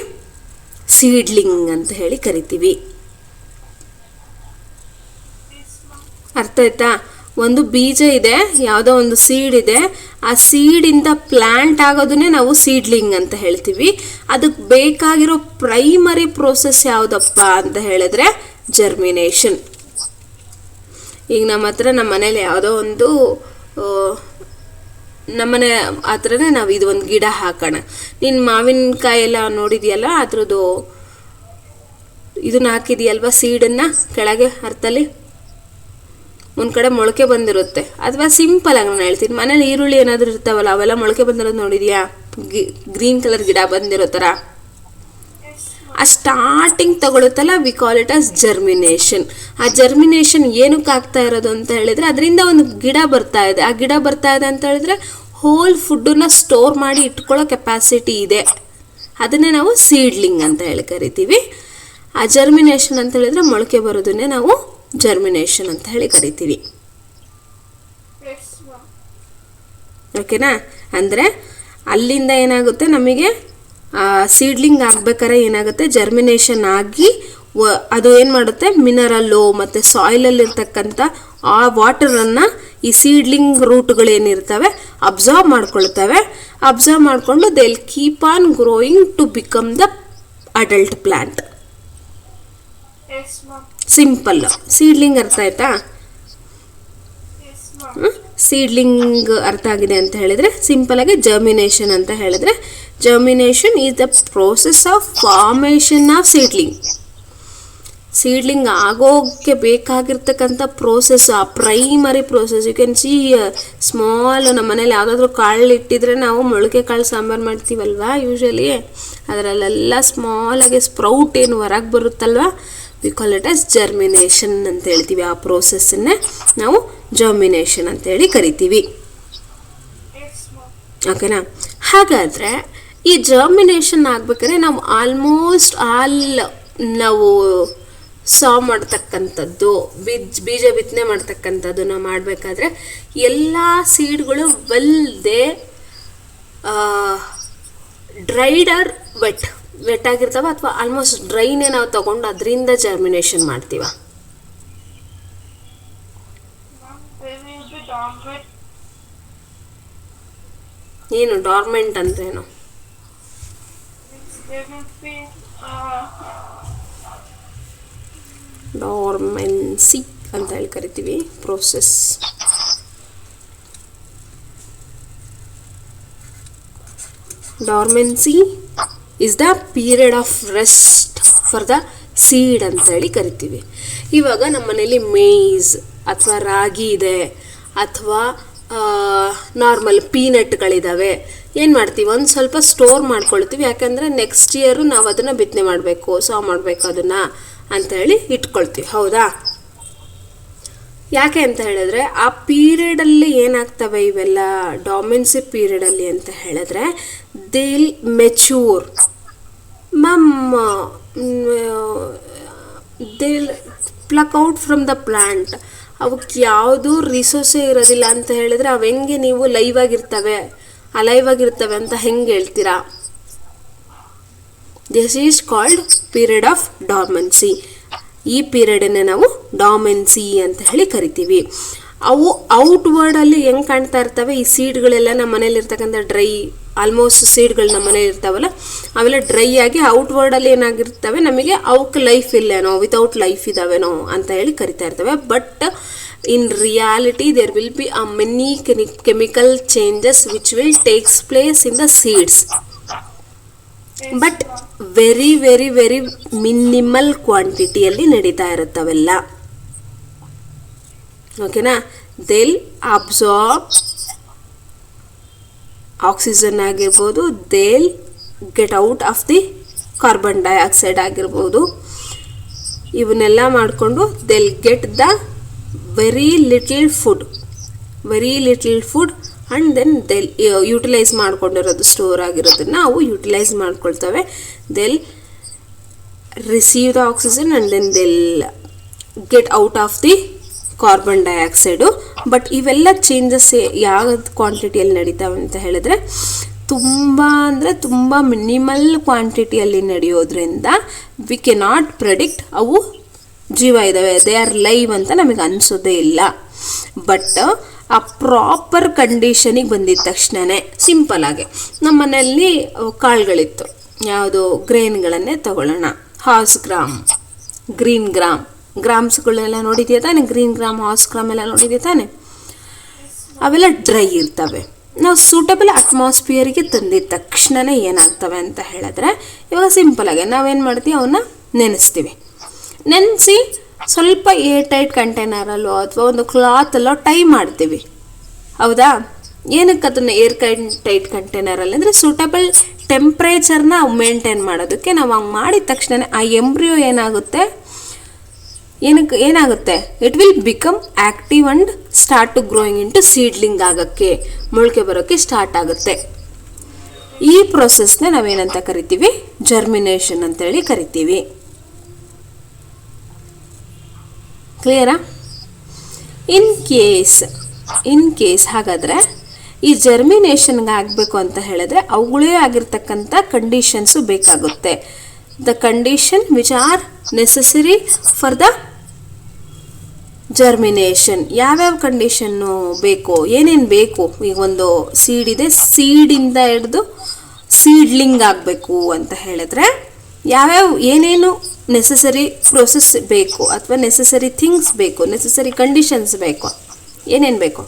ಸೀಡ್ಲಿಂಗ್ ಅಂತ ಹೇಳಿ ಕರಿತೀವಿ. ಅರ್ಥ ಆಯ್ತಾ? ಒಂದು ಬೀಜ ಇದೆ, ಯಾವುದೋ ಒಂದು ಸೀಡ್ ಇದೆ, ಆ ಸೀಡಿಂದ ಪ್ಲಾಂಟ್ ಆಗೋದನ್ನೇ ನಾವು ಸೀಡ್ಲಿಂಗ್ ಅಂತ ಹೇಳ್ತೀವಿ. ಅದಕ್ಕೆ ಬೇಕಾಗಿರೋ ಪ್ರೈಮರಿ ಪ್ರೋಸೆಸ್ ಯಾವುದಪ್ಪ ಅಂತ ಹೇಳಿದ್ರೆ ಜರ್ಮಿನೇಷನ್. ಈಗ ನಮ್ಮ ಹತ್ರ ನಮ್ಮ ಮನೇಲಿ ಯಾವುದೋ ಒಂದು ನಮ್ಮನೆ ಆ ಥರನೇ ನಾವು ಇದು ಒಂದು ಗಿಡ ಹಾಕೋಣ. ನೀನು ಮಾವಿನಕಾಯಿ ಎಲ್ಲ ನೋಡಿದೆಯಲ್ಲ, ಅದ್ರದ್ದು ಇದನ್ನ ಹಾಕಿದೆಯಲ್ವ, ಸೀಡನ್ನು ಕೆಳಗೆ ಅರ್ಥಲ್ಲಿ ಒಂದು ಕಡೆ ಮೊಳಕೆ ಬಂದಿರುತ್ತೆ. ಅಥವಾ ಸಿಂಪಲ್ ಆಗಿ ನಾನು ಹೇಳ್ತೀನಿ, ಮನೇಲಿ ಈರುಳ್ಳಿ ಏನಾದರೂ ಇರ್ತಾವಲ್ಲ, ಅವೆಲ್ಲ ಮೊಳಕೆ ಬಂದಿರೋದು ನೋಡಿದ್ಯಾ? ಗ್ರೀನ್ ಕಲರ್ ಗಿಡ ಬಂದಿರೋ ಥರ ಆ ಸ್ಟಾರ್ಟಿಂಗ್ ತಗೊಳುತ್ತಲ್ಲ, we call it as germination. ಆ ಜರ್ಮಿನೇಷನ್ ಏನಕ್ಕೆ ಆಗ್ತಾ ಇರೋದು ಅಂತ ಹೇಳಿದ್ರೆ ಅದರಿಂದ ಒಂದು ಗಿಡ ಬರ್ತಾ ಇದೆ. ಆ ಗಿಡ ಬರ್ತಾ ಇದೆ ಅಂತ ಹೇಳಿದ್ರೆ ಹೋಲ್ ಫುಡ್ಡನ್ನು ಸ್ಟೋರ್ ಮಾಡಿ ಇಟ್ಕೊಳ್ಳೋ ಕೆಪಾಸಿಟಿ ಇದೆ. ಅದನ್ನೇ ನಾವು ಸೀಡ್ಲಿಂಗ್ ಅಂತ ಹೇಳಿ ಕರಿತೀವಿ. ಆ ಜರ್ಮಿನೇಷನ್ ಅಂತ ಹೇಳಿದ್ರೆ ಮೊಳಕೆ ಬರೋದನ್ನೇ ನಾವು ಜರ್ಮಿನೇಷನ್ ಅಂತ ಹೇಳಿ ಕರಿತೀವಿ. ಓಕೆನಾ? ಅಂದರೆ ಅಲ್ಲಿಂದ ಏನಾಗುತ್ತೆ, ನಮಗೆ ಸೀಡ್ಲಿಂಗ್ ಆಗ್ಬೇಕಾದ್ರೆ ಏನಾಗುತ್ತೆ, ಜರ್ಮಿನೇಷನ್ ಆಗಿ ಅದು ಏನು ಮಾಡುತ್ತೆ, ಮಿನರಲ್ಲು ಮತ್ತು ಸಾಯಿಲಲ್ಲಿರ್ತಕ್ಕಂಥ ಆ ವಾಟರನ್ನು ಈ ಸೀಡ್ಲಿಂಗ್ ರೂಟ್ಗಳೇನಿರ್ತವೆ ಅಬ್ಸರ್ವ್ ಮಾಡ್ಕೊಳ್ತವೆ. ಅಬ್ಸರ್ವ್ ಮಾಡಿಕೊಂಡು they will keep on growing to become the adult plant. Simple. Seedling ಅರ್ಥ ಆಯ್ತಾ? ಸೀಡ್ಲಿಂಗ್ ಅರ್ಥ ಆಗಿದೆ ಅಂತ ಹೇಳಿದ್ರೆ ಸಿಂಪಲ್ ಆಗಿ ಜರ್ಮಿನೇಷನ್ ಅಂತ ಹೇಳಿದ್ರೆ, germination is the process of formation of seedling. Seedling ಆಗೋಕ್ಕೆ ಬೇಕಾಗಿರ್ತಕ್ಕಂಥ ಪ್ರೋಸೆಸ್, ಆ primary process. You can see small, ನಮ್ಮ ಮನೇಲಿ ಯಾವುದಾದ್ರೂ ಕಾಳು ಇಟ್ಟಿದ್ರೆ ನಾವು ಮೊಳಕೆ ಕಾಳು ಸಾಂಬಾರು ಮಾಡ್ತೀವಲ್ವಾ ಯೂಶ್ವಲಿ, ಅದರಲ್ಲೆಲ್ಲ ಸ್ಮಾಲಾಗಿ ಸ್ಪ್ರೌಟ್ ಏನು ಹೊರಗೆ ಬರುತ್ತಲ್ವ, we call it as germination ಅಂತ ಹೇಳ್ತೀವಿ. ಆ ಪ್ರೋಸೆಸ್ಸನ್ನೇ ನಾವು ಜರ್ಮಿನೇಷನ್ ಅಂತೇಳಿ ಕರಿತೀವಿ. ಓಕೆನಾ? ಹಾಗಾದರೆ ಈ ಜರ್ಮಿನೇಷನ್ ಆಗ್ಬೇಕಾದ್ರೆ ನಾವು ಆಲ್ಮೋಸ್ಟ್ ನಾವು ಮಾಡ್ತಕ್ಕಂಥದ್ದು, ಬೀಜ ಬಿತ್ತನೆ ಮಾಡ್ತಕ್ಕಂಥದ್ದು ನಾವು ಮಾಡಬೇಕಾದ್ರೆ ಎಲ್ಲ ಸೀಡ್ಗಳು well they dried or wet ಆಗಿರ್ತಾವ ಅಥವಾ ಆಲ್ಮೋಸ್ಟ್ ಡ್ರೈನೇ ನಾವು ತಗೊಂಡು ಅದರಿಂದ ಜರ್ಮಿನೇಷನ್ ಮಾಡ್ತೀವ? ಏನು ಡಾರ್ಮೆಂಟ್ ಅಂದ್ರೇನು? ಡಾರ್ಮೆನ್ಸಿ ಅಂತ ಹೇಳಿ ಕರಿತೀವಿ process. Dormancy is the period of rest for the seed ಅಂತ ಹೇಳಿ ಕರಿತೀವಿ. ಇವಾಗ ನಮ್ಮ ಮನೇಲಿ ಮೇಯ್ಸ್ ಅಥವಾ ರಾಗಿ ಇದೆ ಅಥವಾ ನಾರ್ಮಲ್ ಪೀನಟ್ಗಳಿದ್ದಾವೆ. ಏನು ಮಾಡ್ತೀವಿ, ಒಂದು ಸ್ವಲ್ಪ ಸ್ಟೋರ್ ಮಾಡ್ಕೊಳ್ತೀವಿ. ಯಾಕಂದರೆ ನೆಕ್ಸ್ಟ್ ಇಯರು ನಾವು ಅದನ್ನು ಬಿತ್ತನೆ ಮಾಡಬೇಕು, ಮಾಡಬೇಕು ಅದನ್ನು ಅಂತ ಹೇಳಿ ಇಟ್ಕೊಳ್ತೀವಿ. ಹೌದಾ? ಯಾಕೆ ಅಂತ ಹೇಳಿದ್ರೆ ಆ ಪೀರಿಯಡಲ್ಲಿ ಏನಾಗ್ತವೆ ಇವೆಲ್ಲ ಡಾರ್ಮೆನ್ಸಿ ಪೀರಿಯಡಲ್ಲಿ ಅಂತ ಹೇಳಿದ್ರೆ they'll mature they'll pluck out from the plant. ಅವಕ್ಕೆ ಯಾವುದೂ ರಿಸೋರ್ಸೇ ಇರೋದಿಲ್ಲ ಅಂತ ಹೇಳಿದ್ರೆ ಅವು ಹೆಂಗೆ ನೀವು ಅಲೈವ್ ಆಗಿರ್ತವೆ ಅಂತ ಹೆಂಗೆ ಹೇಳ್ತೀರಾ? This is called period of dormancy. ಈ ಪೀರಿಯಡನ್ನೇ ನಾವು ಡಾರ್ಮೆನ್ಸಿ ಅಂತ ಹೇಳಿ ಕರಿತೀವಿ. ಅವು ಔಟ್ವರ್ಡಲ್ಲಿ ಹೆಂಗೆ ಕಾಣ್ತಾ ಇರ್ತವೆ, ಈ ಸೀಡ್ಗಳೆಲ್ಲ ನಮ್ಮ ಮನೇಲಿ ಇರ್ತಕ್ಕಂಥ ಡ್ರೈ ಆಲ್ಮೋಸ್ಟ್ ಸೀಡ್ಗಳು ನಮ್ಮ ಮನೇಲಿ ಇರ್ತಾವಲ್ಲ ಅವೆಲ್ಲ ಡ್ರೈ ಆಗಿ ಔಟ್ವರ್ಡಲ್ಲಿ ಏನಾಗಿರ್ತವೆ, ನಮಗೆ ಅವಕ್ಕೆ ಲೈಫ್ ಇಲ್ಲೇನೋ, ವಿತೌಟ್ ಲೈಫ್ ಇದಾವೇನೋ ಅಂತ ಹೇಳಿ ಕರಿತಾ ಇರ್ತವೆ. But in reality there will be a many chemical changes which will takes place in the seeds, but very very very minimal quantity ಅಲ್ಲಿ ನಡೀತಾ ಇರುತ್ತವೆಲ್ಲ. ಓಕೆನಾ? they'll absorb ಆಕ್ಸಿಜನ್ ಆಗಿರ್ಬೋದು, they'll get out of the carbon dioxide ಆಗಿರ್ಬೋದು. ಇವನ್ನೆಲ್ಲ ಮಾಡಿಕೊಂಡು they'll get the very little food and then they'll utilize ಮಾಡ್ಕೊಂಡಿರೋದು store ಆಗಿರೋದನ್ನ ಅವು utilise ಮಾಡ್ಕೊಳ್ತವೆ. they'll receive the oxygen and then they'll get out of the carbon dioxide. But ಇವೆಲ್ಲ changes ಯಾವ ಕ್ವಾಂಟಿಟಿಯಲ್ಲಿ ನಡೀತಾವೆ ಅಂತ ಹೇಳಿದ್ರೆ ತುಂಬ ಮಿನಿಮಲ್ ಕ್ವಾಂಟಿಟಿಯಲ್ಲಿ ನಡೆಯೋದ್ರಿಂದ ವಿ ಕೆನಾಟ್ ಪ್ರೆಡಿಕ್ಟ್ ಅವು ಜೀವ ಇದ್ದಾವೆ, ದೇ ಆರ್ ಲೈವ್ ಅಂತ ನಮಗೆ ಅನಿಸೋದೇ ಇಲ್ಲ. ಬಟ್ ಆ ಪ್ರಾಪರ್ ಕಂಡೀಷನಿಗೆ ಬಂದಿದ್ದ ತಕ್ಷಣವೇ ಸಿಂಪಲಾಗಿ ನಮ್ಮ ಮನೆಯಲ್ಲಿ ಕಾಳುಗಳಿತ್ತು, ಯಾವುದು ಗ್ರೇನ್ಗಳನ್ನೇ ತಗೊಳ್ಳೋಣ, ಹಾರ್ಸ್ ಗ್ರಾಮ್, ಗ್ರೀನ್ ಗ್ರಾಮ್ಸ್ಗಳೆಲ್ಲ ನೋಡಿದ್ಯಾ ತಾನೆ? ಗ್ರೀನ್ ಗ್ರಾಮ್, ಹಾರ್ಸ್ ಗ್ರಾಮ್ ಎಲ್ಲ ನೋಡಿದ್ಯಾ ತಾನೆ? ಅವೆಲ್ಲ ಡ್ರೈ ಇರ್ತವೆ. ನಾವು ಸೂಟಬಲ್ ಅಟ್ಮಾಸ್ಫಿಯರಿಗೆ ತಂದಿದ್ದ ತಕ್ಷಣವೇ ಏನಾಗ್ತವೆ ಅಂತ ಹೇಳಿದ್ರೆ, ಇವಾಗ ಸಿಂಪಲಾಗಿ ನಾವೇನು ಮಾಡ್ತೀವಿ, ಅವನ್ನ ನೆನೆಸಿ ಸ್ವಲ್ಪ ಏರ್ ಟೈಟ್ ಕಂಟೈನರಲ್ಲೋ ಅಥವಾ ಒಂದು ಕ್ಲಾತಲ್ಲೋ ಟೈ ಮಾಡ್ತೀವಿ. ಹೌದಾ? ಏನಕ್ಕೆ ಅದನ್ನು ಏರ್ ಟೈಟ್ ಕಂಟೈನರಲ್ಲಿ ಅಂದರೆ ಸೂಟಬಲ್ ಟೆಂಪ್ರೇಚರ್ನ ಮೇಂಟೈನ್ ಮಾಡೋದಕ್ಕೆ. ನಾವು ಹಂಗೆ ಮಾಡಿದ ತಕ್ಷಣ ಆ ಎಂಬ್ರಿಯೋ ಏನಾಗುತ್ತೆ, it will become active and start to growing into seedling ಆಗೋಕ್ಕೆ, ಮೊಳಕೆ ಬರೋಕ್ಕೆ ಸ್ಟಾರ್ಟ್ ಆಗುತ್ತೆ. ಈ ಪ್ರೊಸೆಸ್ನ ನಾವೇನಂತ ಕರಿತೀವಿ? ಜರ್ಮಿನೇಷನ್ ಅಂತೇಳಿ ಕರಿತೀವಿ. ಕ್ಲಿಯರಾ? ಇನ್ ಕೇಸ್ ಹಾಗಾದರೆ ಈ ಜರ್ಮಿನೇಷನ್ಗೆ ಆಗಬೇಕು ಅಂತ ಹೇಳಿದ್ರೆ ಅವುಗಳೇ ಆಗಿರ್ತಕ್ಕಂಥ ಕಂಡೀಷನ್ಸು ಬೇಕಾಗುತ್ತೆ. The condition which are necessary for the germination. ಯಾವ್ಯಾವ ಕಂಡೀಷನ್ನು ಬೇಕು, ಏನೇನು ಬೇಕು? ಈಗ ಒಂದು ಸೀಡ್ ಇದೆ, ಸೀಡಿಂದ ಹಿಡಿದು ಸೀಡ್ಲಿಂಗ್ ಆಗಬೇಕು ಅಂತ ಹೇಳಿದ್ರೆ ಏನೇನು ನೆಸೆಸರಿ ಪ್ರೊಸೆಸ್ ಬೇಕು ಅಥವಾ ನೆಸೆಸರಿ ಥಿಂಗ್ಸ್ ಬೇಕು, ನೆಸೆಸರಿ ಕಂಡೀಷನ್ಸ್ ಬೇಕು, ಏನೇನು ಬೇಕು?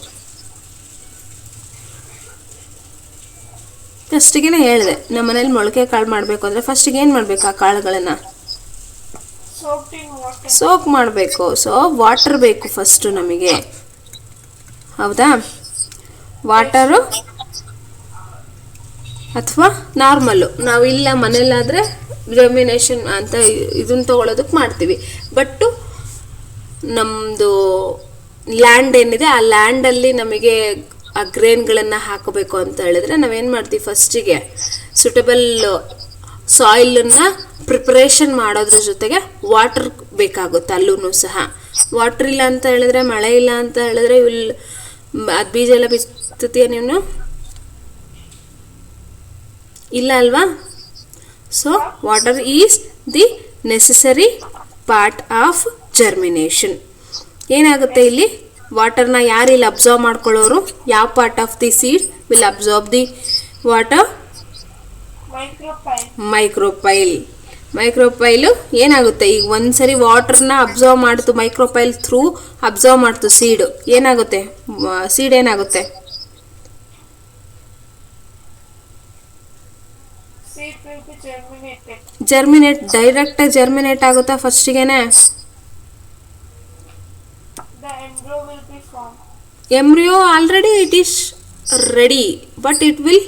ಫಸ್ಟಿಗೆ ಹೇಳಿದೆ, ನಮ್ಮ ಮನೇಲಿ ಮೊಳಕೆ ಕಾಳು ಮಾಡಬೇಕು ಅಂದರೆ ಫಸ್ಟಿಗೆ ಏನು ಮಾಡಬೇಕು? ಆ ಕಾಳುಗಳನ್ನು ಸೋಕ್ ಮಾಡಬೇಕು. ಸೊ ವಾಟರ್ ಬೇಕು ಫಸ್ಟು ನಮಗೆ. ಹೌದಾ? ವಾಟರು ಅಥವಾ ನಾರ್ಮಲ್ಲು, ನಾವು ಇಲ್ಲ ಮನೇಲಾದರೆ ಜರ್ಮಿನೇಷನ್ ಅಂತ ಇದನ್ನು ತೊಗೊಳೋದಕ್ಕೆ ಮಾಡ್ತೀವಿ. ಬಟ್ಟು ನಮ್ಮದು ಲ್ಯಾಂಡ್ ಏನಿದೆ ಆ ಲ್ಯಾಂಡಲ್ಲಿ ನಮಗೆ ಆ ಗ್ರೇನ್ಗಳನ್ನು ಹಾಕಬೇಕು ಅಂತ ಹೇಳಿದ್ರೆ ನಾವೇನು ಮಾಡ್ತೀವಿ? ಫಸ್ಟಿಗೆ ಸೂಟಬಲ್ ಸಾಯಿಲನ್ನು ಪ್ರಿಪ್ರೇಷನ್ ಮಾಡೋದ್ರ ಜೊತೆಗೆ ವಾಟರ್ ಬೇಕಾಗುತ್ತೆ. ಅಲ್ಲೂ ಸಹ ವಾಟರ್ ಇಲ್ಲ ಅಂತ ಹೇಳಿದ್ರೆ, ಮಳೆ ಇಲ್ಲ ಅಂತ ಹೇಳಿದ್ರೆ ಅದು ಬೀಜ ಎಲ್ಲ ಬಿತ್ತುತ್ತೀಯ ನೀವು? ಇಲ್ಲ ಅಲ್ವಾ? So water is the necessary part of germination. ಏನಾಗುತ್ತೆ ಇಲ್ಲಿ? ವಾಟರ್ನ ಯಾರು ಇಲ್ಲಿ ಅಬ್ಸರ್ವ್ ಮಾಡ್ಕೊಳ್ಳೋರು? ಯಾವ part of the seed will observe the water? Micropyle. Micropyle ಏನಾಗುತ್ತೆ? ಈಗ ಒಂದ್ಸರಿ ವಾಟರ್ನ ಅಬ್ಸರ್ವ್ ಮಾಡ್ತು, ಮೈಕ್ರೋಪೈಲ್ ಥ್ರೂ ಅಬ್ಸರ್ವ್ ಮಾಡ್ತು ಸೀಡ್, ಏನಾಗುತ್ತೆ? ಸೀಡ್ ಏನಾಗುತ್ತೆ? ಜರ್ಮಿನೇಟ್. ಡೈರೆಕ್ಟಾಗಿ ಜರ್ಮಿನೇಟ್ ಆಗುತ್ತಾ ಫಸ್ಟಿಗೆನೆ? Embryo already it is ready, but it will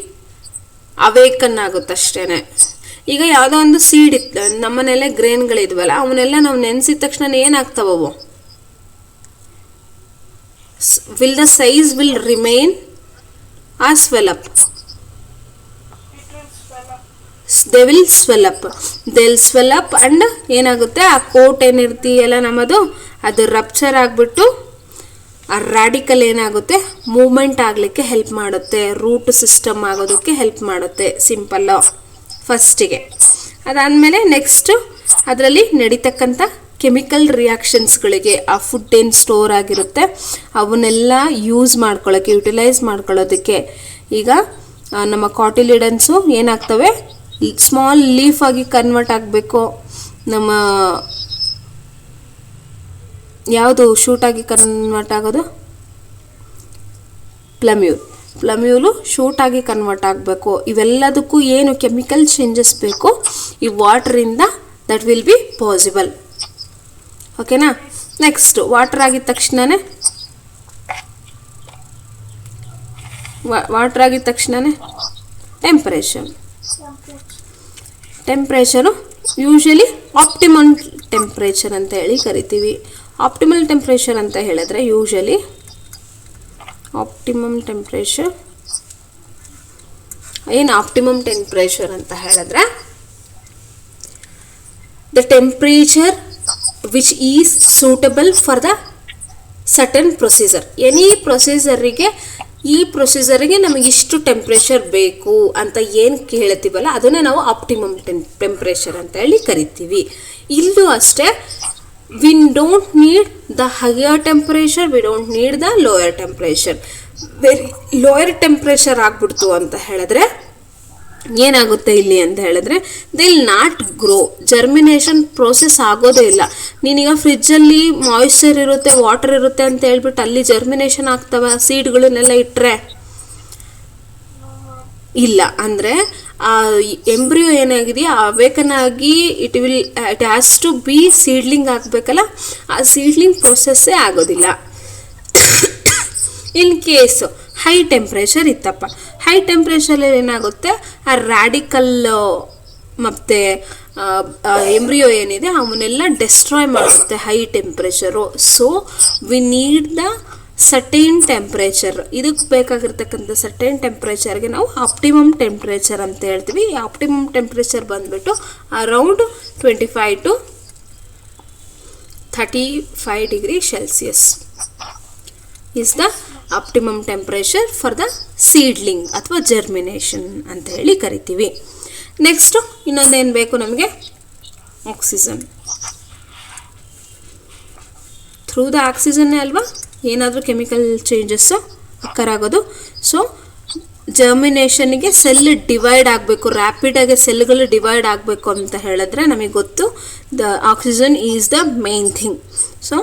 awaken ಆಗುತ್ತಷ್ಟೇ. ಈಗ ಯಾವುದೋ ಒಂದು ಸೀಡ್ ಇತ್ತು, ನಮ್ಮನೆಯಲ್ಲೇ ಗ್ರೇನ್ಗಳಿದ್ವಲ್ಲ, ಅವನ್ನೆಲ್ಲ ನಾವು ನೆನೆಸಿದ ತಕ್ಷಣ ಏನಾಗ್ತಾವವು? Will the size will remain or swell up? They will swell up. They will swell up and ಏನಾಗುತ್ತೆ? ಆ ಕೋಟ್ ಏನಿರ್ತೀಯಲ್ಲ ನಮ್ಮದು, ಅದು ರಪ್ಚರ್ ಆಗಿಬಿಟ್ಟು ಆ ರ್ಯಾಡಿಕಲ್ ಏನಾಗುತ್ತೆ? ಮೂವ್ಮೆಂಟ್ ಆಗಲಿಕ್ಕೆ ಹೆಲ್ಪ್ ಮಾಡುತ್ತೆ, ರೂಟ್ ಸಿಸ್ಟಮ್ ಆಗೋದಕ್ಕೆ ಹೆಲ್ಪ್ ಮಾಡುತ್ತೆ. ಸಿಂಪಲ್ಲು ಫಸ್ಟಿಗೆ. ಅದಾದಮೇಲೆ ನೆಕ್ಸ್ಟು ಅದರಲ್ಲಿ ನಡೀತಕ್ಕಂಥ ಕೆಮಿಕಲ್ ರಿಯಾಕ್ಷನ್ಸ್ಗಳಿಗೆ ಆ ಫುಡ್ ಏನು ಸ್ಟೋರ್ ಆಗಿರುತ್ತೆ ಅವನ್ನೆಲ್ಲ ಯೂಸ್ ಮಾಡ್ಕೊಳ್ಳೋಕ್ಕೆ, ಯುಟಿಲೈಸ್ ಮಾಡ್ಕೊಳ್ಳೋದಕ್ಕೆ ಈಗ ನಮ್ಮ ಕಾಟಿಲಿಡನ್ಸು ಏನಾಗ್ತವೆ? ಸ್ಮಾಲ್ ಲೀಫ್ ಆಗಿ ಕನ್ವರ್ಟ್ ಆಗಬೇಕು. ನಮ್ಮ ಯಾವುದು ಶೂಟಾಗಿ ಕನ್ವರ್ಟ್ ಆಗೋದು? ಪ್ಲಮ್ಯೂಲು ಶೂಟಾಗಿ ಕನ್ವರ್ಟ್ ಆಗಬೇಕು. ಇವೆಲ್ಲದಕ್ಕೂ ಏನು ಕೆಮಿಕಲ್ ಚೇಂಜಸ್ ಬೇಕು ಈ ವಾಟ್ರಿಂದ, ದಟ್ ವಿಲ್ ಬಿ ಪಾಸಿಬಲ್. ಓಕೆನಾ? ನೆಕ್ಸ್ಟ್ ವಾಟರ್ ಆಗಿದ ತಕ್ಷಣನೇ ಟೆಂಪ್ರೇಚರು ಯೂಶಲಿ ಆಪ್ಟಿಮಮ್ ಟೆಂಪ್ರೇಚರ್ ಅಂತ ಹೇಳಿ ಕರಿತೀವಿ. ಆಪ್ಟಿಮಲ್ ಟೆಂಪ್ರೇಚರ್ ಅಂತ ಹೇಳಿದ್ರೆ ಯೂಶಲಿ ಆಪ್ಟಿಮಮ್ ಟೆಂಪ್ರೇಚರ್ ಅಂತ ಹೇಳಿದ್ರೆ the temperature which is suitable for the certain procedure. Any ಪ್ರೊಸೀಜರಿಗೆ, ಈ ಪ್ರೊಸೀಜರಿಗೆ ನಮಗೆ ಇಷ್ಟು ಟೆಂಪ್ರೇಚರ್ ಬೇಕು ಅಂತ ಏನು ಕೇಳ್ತೀವಲ್ಲ ಅದನ್ನೇ ನಾವು ಆಪ್ಟಿಮಮ್ ಟೆಂಪ್ರೇಚರ್ ಅಂತ ಹೇಳಿ ಕರಿತೀವಿ. ಇಲ್ಲೂ ಅಷ್ಟೇ, we don't need the higher temperature, we don't need the lower temperature. Very lower temperature ಆಗ್ಬಿಡ್ತು ಅಂತ ಹೇಳಿದ್ರೆ ಏನಾಗುತ್ತೆ ಇಲ್ಲಿ ಅಂತ ಹೇಳಿದ್ರೆ they will not grow. Germination process ಆಗೋದೇ ಇಲ್ಲ. ನೀನೀಗ ಫ್ರಿಜ್ಜಲ್ಲಿ ಮಾಯಿಶ್ಚರ್ ಇರುತ್ತೆ, ವಾಟರ್ ಇರುತ್ತೆ ಅಂತ ಹೇಳ್ಬಿಟ್ಟು ಅಲ್ಲಿ ಜರ್ಮಿನೇಷನ್ ಆಗ್ತವೆ ಸೀಡ್ಗಳನ್ನೆಲ್ಲ ಇಟ್ಟರೆ? ಇಲ್ಲ. ಅಂದರೆ ಆ ಎಂಬ್ರಿಯೋ ಏನಾಗಿದೆಯಾ ಅವೇಕನ್ ಆಗಿ it has to be seedling ಆಗಬೇಕಲ್ಲ, ಆ ಸೀಡ್ಲಿಂಗ್ ಪ್ರೊಸೆಸ್ಸೇ ಆಗೋದಿಲ್ಲ. ಇನ್ ಕೇಸು ಹೈ ಟೆಂಪ್ರೇಚರ್ ಇತ್ತಪ್ಪ, ಹೈ ಟೆಂಪ್ರೇಚರಲ್ಲಿ ಏನಾಗುತ್ತೆ? ಆ ರ್ಯಾಡಿಕಲ್ ಮತ್ತು ಎಂಬ್ರಿಯೋ ಏನಿದೆ ಅವನ್ನೆಲ್ಲ ಡೆಸ್ಟ್ರಾಯ್ ಮಾಡುತ್ತೆ high temperature. So we need the certain temperature. ಇದಕ್ಕೆ ಬೇಕಾಗಿರ್ತಕ್ಕಂಥ ಸರ್ಟೈನ್ ಟೆಂಪ್ರೇಚರ್ಗೆ ನಾವು ಆಪ್ಟಿಮಮ್ ಟೆಂಪ್ರೇಚರ್ ಅಂತ ಹೇಳ್ತೀವಿ. ಈ ಆಪ್ಟಿಮಮ್ ಟೆಂಪ್ರೇಚರ್ ಬಂದುಬಿಟ್ಟು around 25 to 35 degree Celsius is the optimum temperature for the seedling ಅಥವಾ ಜರ್ಮಿನೇಷನ್ ಅಂತ ಹೇಳಿ ಕರಿತೀವಿ. ನೆಕ್ಸ್ಟು ಇನ್ನೊಂದೇನು ಬೇಕು ನಮಗೆ? ಆಕ್ಸಿಜನ್. ಥ್ರೂ ದ ಆಕ್ಸಿಜನ್ನೇ ಅಲ್ವಾ ಏನಾದರೂ ಕೆಮಿಕಲ್ ಚೇಂಜಸ್ಸು ಅಕ್ಕರಾಗೋದು. ಸೊ ಜರ್ಮಿನೇಷನ್ಗೆ ಸೆಲ್ ಡಿವೈಡ್ ಆಗಬೇಕು, ರ್ಯಾಪಿಡಾಗಿ ಸೆಲ್ಗಳು ಡಿವೈಡ್ ಆಗಬೇಕು ಅಂತ ಹೇಳಿದ್ರೆ ನಮಗೆ ಗೊತ್ತು the oxygen is the main thing. So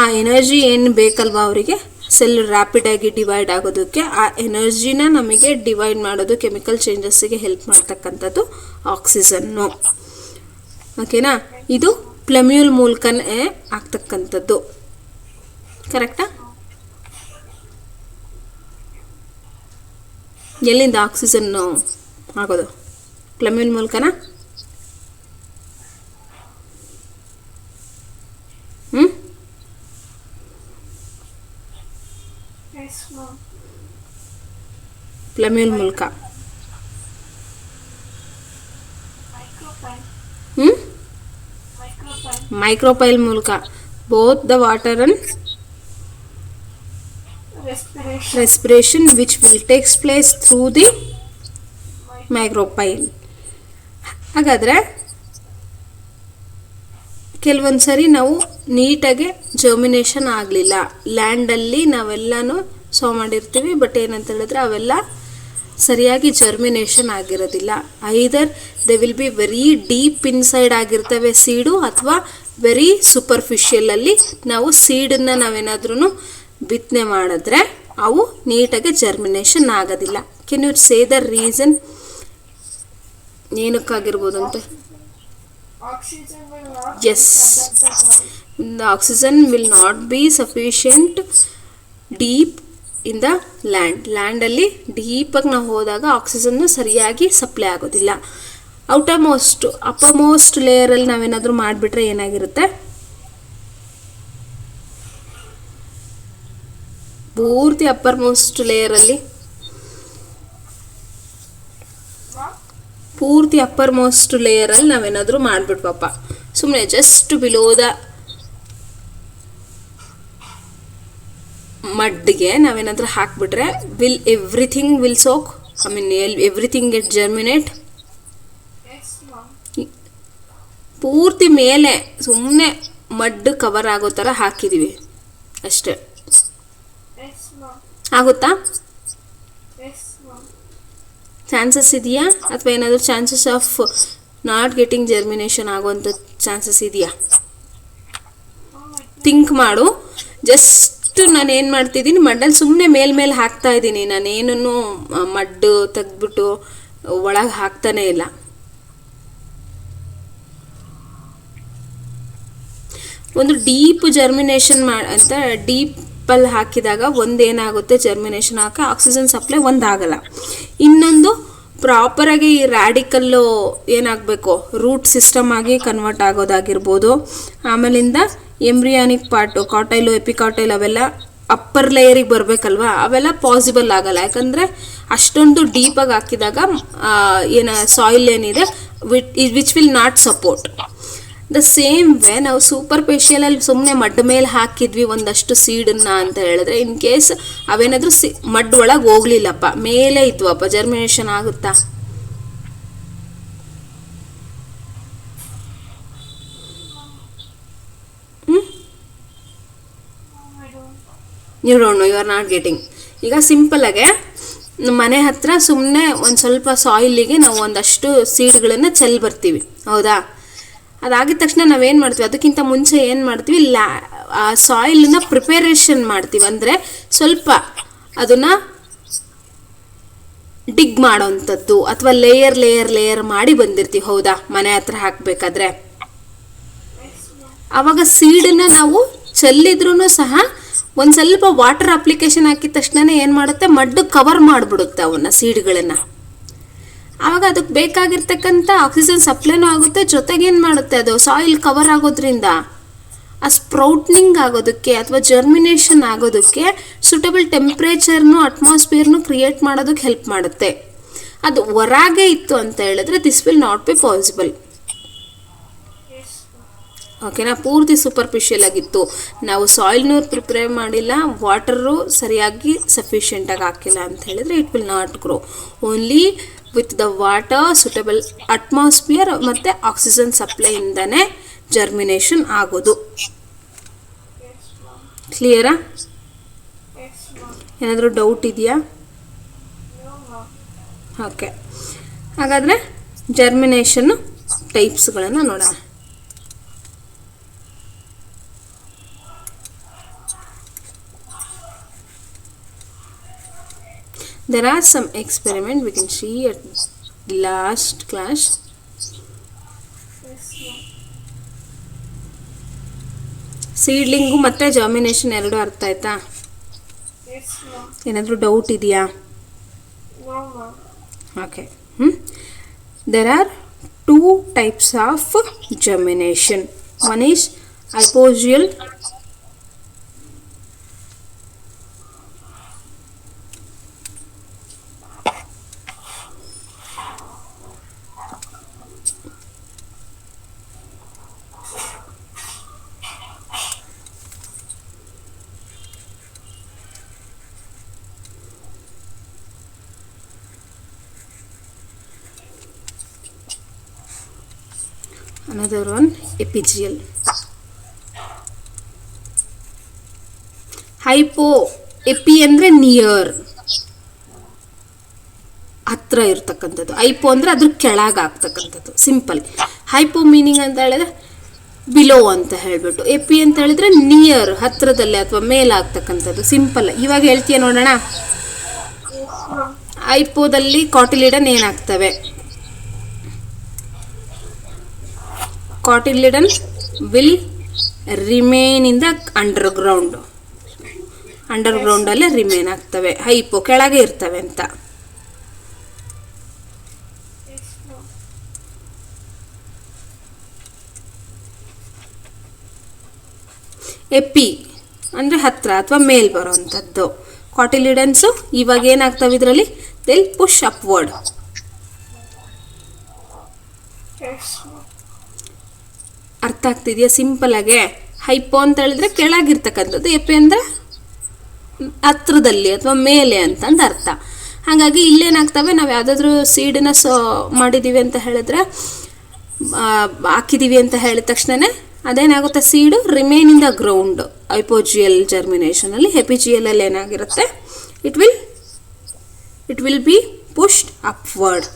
ಆ ಎನರ್ಜಿ ಏನು ಬೇಕಲ್ವ ಅವರಿಗೆ ಸೆಲ್ ರ್ಯಾಪಿಡಾಗಿ ಡಿವೈಡ್ ಆಗೋದಕ್ಕೆ, ಆ ಎನರ್ಜಿನ ನಮಗೆ ಡಿವೈಡ್ ಮಾಡೋದು ಕೆಮಿಕಲ್ ಚೇಂಜಸ್ಸಿಗೆ ಹೆಲ್ಪ್ ಮಾಡ್ತಕ್ಕಂಥದ್ದು ಆಕ್ಸಿಜನ್ನು. ಓಕೆನಾ? ಇದು ಪ್ಲಮ್ಯೂಲ್ ಮೂಲಕನೇ ಆಗ್ತಕ್ಕಂಥದ್ದು. ಕರೆಕ್ಟಾ? ಎಲ್ಲಿಂದ ಆಕ್ಸಿಜನ್ನು ಆಗೋದು? ಪ್ಲಮ್ಯೂಲ್ ಮೂಲಕನಾ? ಪ್ಲಮ್ಯೂಲ್ ಮೂಲಕ. ಮೈಕ್ರೋಪೈಲ್ ಮೂಲಕ. Both the water and respiration which will takes place through the micropyle. ಹಾಗಾದರೆ ಕೆಲವೊಂದು ಸರಿ ನಾವು ನೀಟಾಗಿ ಜರ್ಮಿನೇಷನ್ ಆಗಲಿಲ್ಲ, ಲ್ಯಾಂಡಲ್ಲಿ ನಾವೆಲ್ಲನೂ ಸೋ ಮಾಡಿರ್ತೀವಿ, ಬಟ್ ಏನಂತ ಹೇಳಿದ್ರೆ ಅವೆಲ್ಲ ಸರಿಯಾಗಿ ಜರ್ಮಿನೇಷನ್ ಆಗಿರೋದಿಲ್ಲ. Either they will be very deep inside ಆಗಿರ್ತವೆ ಸೀಡು, ಅಥವಾ ವೆರಿ ಸೂಪರ್ಫಿಷಿಯಲಲ್ಲಿ ನಾವು ಸೀಡನ್ನು ನಾವೇನಾದ್ರೂ ಬಿತ್ತನೆ ಮಾಡಿದ್ರೆ ಅವು ನೀಟಾಗಿ ಜರ್ಮಿನೇಷನ್ ಆಗೋದಿಲ್ಲ. Can you say the reason ಏನಕ್ಕಾಗಿರ್ಬೋದು ಅಂತ? Oxygen will not Yes. conduct the soil. The oxygen will not be sufficient deep in the ಲ್ಯಾಂಡಲ್ಲಿ ಡೀಪಾಗಿ ನಾವು ಹೋದಾಗ ಆಕ್ಸಿಜನ್ನು ಸರಿಯಾಗಿ ಸಪ್ಲೈ ಆಗೋದಿಲ್ಲ. ಔಟರ್ಮೋಸ್ಟ್ ಅಪ್ಪರ್ಮೋಸ್ಟ್ ಲೇಯರಲ್ಲಿ ನಾವೇನಾದರೂ ಮಾಡಿಬಿಟ್ರೆ ಏನಾಗಿರುತ್ತೆ, ಪೂರ್ತಿ ಅಪ್ಪರ್ಮೋಸ್ಟ್ ಲೇಯರಲ್ಲಿ ಪೂರ್ತಿ ಅಪ್ಪರ್ಮೋಸ್ಟ್ ಲೇಯರಲ್ಲಿ ನಾವೇನಾದರೂ ಮಾಡಿಬಿಟ್ವಪ್ಪ, ಸುಮ್ಮನೆ ಜಸ್ಟ್ ಬಿಲೋ ದ ಮಡ್ಗೆ ನಾವೇನಾದರೂ ಹಾಕಿಬಿಟ್ರೆ will everything will soak, I mean everything get germinate. Yes, ma'am. ಪೂರ್ತಿ ಮೇಲೆ ಸುಮ್ಮನೆ ಮಡ್ ಕವರ್ ಆಗೋ ಥರ ಹಾಕಿದ್ದೀವಿ ಅಷ್ಟೇ, Yes, ma'am. ಆಗುತ್ತಾ? Yes, ma'am. ಚಾನ್ಸಸ್ ಇದೆಯಾ, ಅಥವಾ ಏನಾದರೂ chances of not getting germination ಆಗುವಂಥ ಚಾನ್ಸಸ್ ಇದೆಯಾ? ಥಿಂಕ್ ಮಾಡು. ಜಸ್ಟ್ ನಾನು ಏನು ಮಾಡ್ತಿದ್ದೀನಿ, ಮಡ್ಡಲ್ಲಿ ಸುಮ್ಮನೆ ಮೇಲ್ಮೇಲೆ ಹಾಕ್ತಾ ಇದ್ದೀನಿ, ನಾನೇನೂ ಮಡ್ಡು ತೆಗೆದ್ಬಿಟ್ಟು ಒಳಗೆ ಹಾಕ್ತಾನೇ ಇಲ್ಲ. ಒಂದು ಡೀಪ್ ಜರ್ಮಿನೇಷನ್ ಅಂತ ಡೀಪಲ್ಲಿ ಹಾಕಿದಾಗ ಒಂದೇನಾಗುತ್ತೆ, ಜರ್ಮಿನೇಷನ್ ಹಾಕಿ ಆಕ್ಸಿಜನ್ ಸಪ್ಲೈ ಒಂದಾಗಲ್ಲ. ಇನ್ನೊಂದು ಪ್ರಾಪರಾಗಿ ಈ ರ್ಯಾಡಿಕಲ್ಲು ಏನಾಗಬೇಕು, ರೂಟ್ ಸಿಸ್ಟಮ್ ಆಗಿ ಕನ್ವರ್ಟ್ ಆಗೋದಾಗಿರ್ಬೋದು. ಆಮೇಲಿಂದ ಎಂಬ್ರಿಯಾನಿಕ್ ಪಾರ್ಟು ಕಾಟೈಲು ಎಪಿಕಾಟೈಲ್ ಅವೆಲ್ಲ ಅಪ್ಪರ್ ಲೇಯರಿಗೆ ಬರಬೇಕಲ್ವ, ಅವೆಲ್ಲ ಪಾಸಿಬಲ್ ಆಗಲ್ಲ. ಯಾಕಂದರೆ ಅಷ್ಟೊಂದು ಡೀಪಾಗಿ ಹಾಕಿದಾಗ ಸಾಯಿಲ್ ಏನಿದೆ which will not support. The same way ನಾವು ಸೂಪರ್ಫಿಷಿಯಲಲ್ಲಿ ಸುಮ್ಮನೆ ಮಡ್ ಮೇಲೆ ಹಾಕಿದ್ವಿ ಒಂದಷ್ಟು ಸೀಡನ್ನ ಅಂತ ಹೇಳಿದ್ರೆ, ಇನ್ ಕೇಸ್ ಅವೇನಾದರೂ ಮಡ್ ಒಳಗೆ ಹೋಗ್ಲಿಲ್ಲಪ್ಪ, ಮೇಲೆ ಇದ್ವಪ್ಪ, ಜರ್ಮಿನೇಷನ್ ಆಗುತ್ತಾ? You don't know, you are not getting. ಈಗ ಸಿಂಪಲಾಗೆ ಮನೆ ಹತ್ರ ಸುಮ್ಮನೆ ಒಂದು ಸ್ವಲ್ಪ ಸಾಯಿಲಿಗೆ ನಾವು ಒಂದಷ್ಟು ಸೀಡ್ಗಳನ್ನು ಚೆಲ್ಲಿ ಬರ್ತೀವಿ, ಹೌದಾ? ಅದಾಗಿದ ತಕ್ಷಣ ನಾವೇನು ಮಾಡ್ತೀವಿ, ಅದಕ್ಕಿಂತ ಮುಂಚೆ ಏನು ಮಾಡ್ತೀವಿ, ಆ ಸಾಯಿಲನ್ನ ಪ್ರಿಪೇರೇಷನ್ ಮಾಡ್ತೀವಿ. ಅಂದರೆ ಸ್ವಲ್ಪ ಅದನ್ನು ಡಿಗ್ ಮಾಡೋವಂಥದ್ದು, ಅಥವಾ ಲೇಯರ್ ಲೇಯರ್ ಲೇಯರ್ ಮಾಡಿ ಬಂದಿರ್ತೀವಿ, ಹೌದಾ? ಮನೆ ಹತ್ರ ಹಾಕಬೇಕಾದ್ರೆ ಆವಾಗ ಸೀಡನ್ನ ನಾವು ಚೆಲ್ಲಿದ್ರೂ ಸಹ ಒಂದು ಸ್ವಲ್ಪ ವಾಟರ್ ಅಪ್ಲಿಕೇಶನ್ ಹಾಕಿದ ತಕ್ಷಣ ಏನು ಮಾಡುತ್ತೆ, ಮಡ್ಡು ಕವರ್ ಮಾಡಿಬಿಡುತ್ತೆ ಅವನ್ನ ಸೀಡ್ಗಳನ್ನು. ಆವಾಗ ಅದಕ್ಕೆ ಬೇಕಾಗಿರ್ತಕ್ಕಂಥ ಆಕ್ಸಿಜನ್ ಸಪ್ಲೈನೂ ಆಗುತ್ತೆ, ಜೊತೆಗೇನು ಮಾಡುತ್ತೆ, ಅದು ಸಾಯಿಲ್ ಕವರ್ ಆಗೋದ್ರಿಂದ ಆ ಸ್ಪ್ರೌಟ್ನಿಂಗ್ ಆಗೋದಕ್ಕೆ ಅಥವಾ ಜರ್ಮಿನೇಷನ್ ಆಗೋದಕ್ಕೆ ಸೂಟಬಲ್ ಟೆಂಪ್ರೇಚರ್ನು ಅಟ್ಮಾಸ್ಫಿಯರ್ನು ಕ್ರಿಯೇಟ್ ಮಾಡೋದಕ್ಕೆ ಹೆಲ್ಪ್ ಮಾಡುತ್ತೆ. ಅದು ಹೊರಗೆ ಇತ್ತು ಅಂತ ಹೇಳಿದ್ರೆ this will not be possible. ಓಕೆನಾ? ಪೂರ್ತಿ ಸೂಪರ್ಫಿಷಿಯಲ್ ಆಗಿತ್ತು, ನಾವು ಸಾಯಿಲ್ನೂ ಪ್ರಿಪೇರ್ ಮಾಡಿಲ್ಲ, ವಾಟರು ಸರಿಯಾಗಿ ಸಫಿಷಿಯೆಂಟಾಗಿ ಹಾಕಿಲ್ಲ ಅಂತ ಹೇಳಿದ್ರೆ it will not grow. Only with the water, suitable atmosphere ಮತ್ತು ಆಕ್ಸಿಜನ್ ಸಪ್ಲೈಯಿಂದನೇ ಜರ್ಮಿನೇಷನ್ ಆಗೋದು. ಕ್ಲಿಯರಾ? ಏನಾದರೂ ಡೌಟ್ ಇದೆಯಾ? ಓಕೆ, ಹಾಗಾದರೆ ಜರ್ಮಿನೇಷನ್ನು ಟೈಪ್ಸ್ಗಳನ್ನು ನೋಡೋಣ. There are some experiment we can see at last class. ಸೀಡ್ಲಿಂಗು ಮತ್ತು ಜರ್ಮಿನೇಷನ್ ಎರಡು ಅರ್ಥ ಆಯ್ತಾ? ಏನಾದರೂ ಡೌಟ್ ಇದೆಯಾ? Okay. There are two types of germination. One is hypogeal Another one, epigial. Hypo, epi ಅಂದರೆ ನಿಯರ್, ಹತ್ರ ಇರ್ತಕ್ಕಂಥದ್ದು. ಹೈಪೋ ಅಂದರೆ ಅದ್ರ ಕೆಳಗೆ ಆಗ್ತಕ್ಕಂಥದ್ದು, ಸಿಂಪಲ್. ಹೈಪೋ ಮೀನಿಂಗ್ ಅಂತ ಹೇಳಿದ್ರೆ ಬಿಲೋ ಅಂತ ಹೇಳಿಬಿಟ್ಟು, ಎಪಿ ಅಂತ ಹೇಳಿದ್ರೆ ನಿಯರ್, ಹತ್ರದಲ್ಲೇ ಅಥವಾ ಮೇಲಾಗ್ತಕ್ಕಂಥದ್ದು, ಸಿಂಪಲ್. ಇವಾಗ ಹೇಳ್ತೀಯ ನೋಡೋಣ. ಹೈಪೋದಲ್ಲಿ ಕಾಟಿಲಿಡನ್ ಏನಾಗ್ತವೆ? Cotyledon will remain in the underground, ಅಂಡರ್ಗ್ರೌಂಡಲ್ಲೇ ರಿಮೇನ್ ಆಗ್ತವೆ. ಹೈಪೋ ಕೆಳಗೆ ಇರ್ತವೆ ಅಂತ. ಎಪಿ ಅಂದರೆ ಹತ್ರ ಅಥವಾ ಮೇಲ್ ಬರೋವಂಥದ್ದು. ಕಾಟಿಲಿಡನ್ಸು ಇವಾಗ ಏನಾಗ್ತವೆ ಇದರಲ್ಲಿ? ದಿಲ್ ಪುಷ್ ಅಪ್ವರ್ಡ್. ಅರ್ಥ ಆಗ್ತಿದೆಯಾ ಸಿಂಪಲ್ ಆಗಿ? ಹೈಪೋ ಅಂತ ಹೇಳಿದ್ರೆ ಕೆಳಗಿರ್ತಕ್ಕಂಥದ್ದು, ಎಪಿ ಅಂದರೆ ಹತ್ರದಲ್ಲಿ ಅಥವಾ ಮೇಲೆ ಅಂತಂದು ಅರ್ಥ. ಹಾಗಾಗಿ ಇಲ್ಲೇನಾಗ್ತವೆ, ನಾವು ಯಾವುದಾದ್ರೂ ಸೀಡನ್ನ ಮಾಡಿದ್ದೀವಿ ಅಂತ ಹೇಳಿದ್ರೆ, ಹಾಕಿದ್ದೀವಿ ಅಂತ ಹೇಳಿದ ತಕ್ಷಣವೇ ಅದೇನಾಗುತ್ತೆ, ಸೀಡು ರಿಮೇನ್ ಇನ್ ದ ಗ್ರೌಂಡ್. ಹೈಪೋಜಿಯಲ್ ಜರ್ಮಿನೇಷನಲ್ಲಿ. ಎಪಿಜಿಯಲಲ್ಲಿ ಏನಾಗಿರುತ್ತೆ, it will be pushed upward.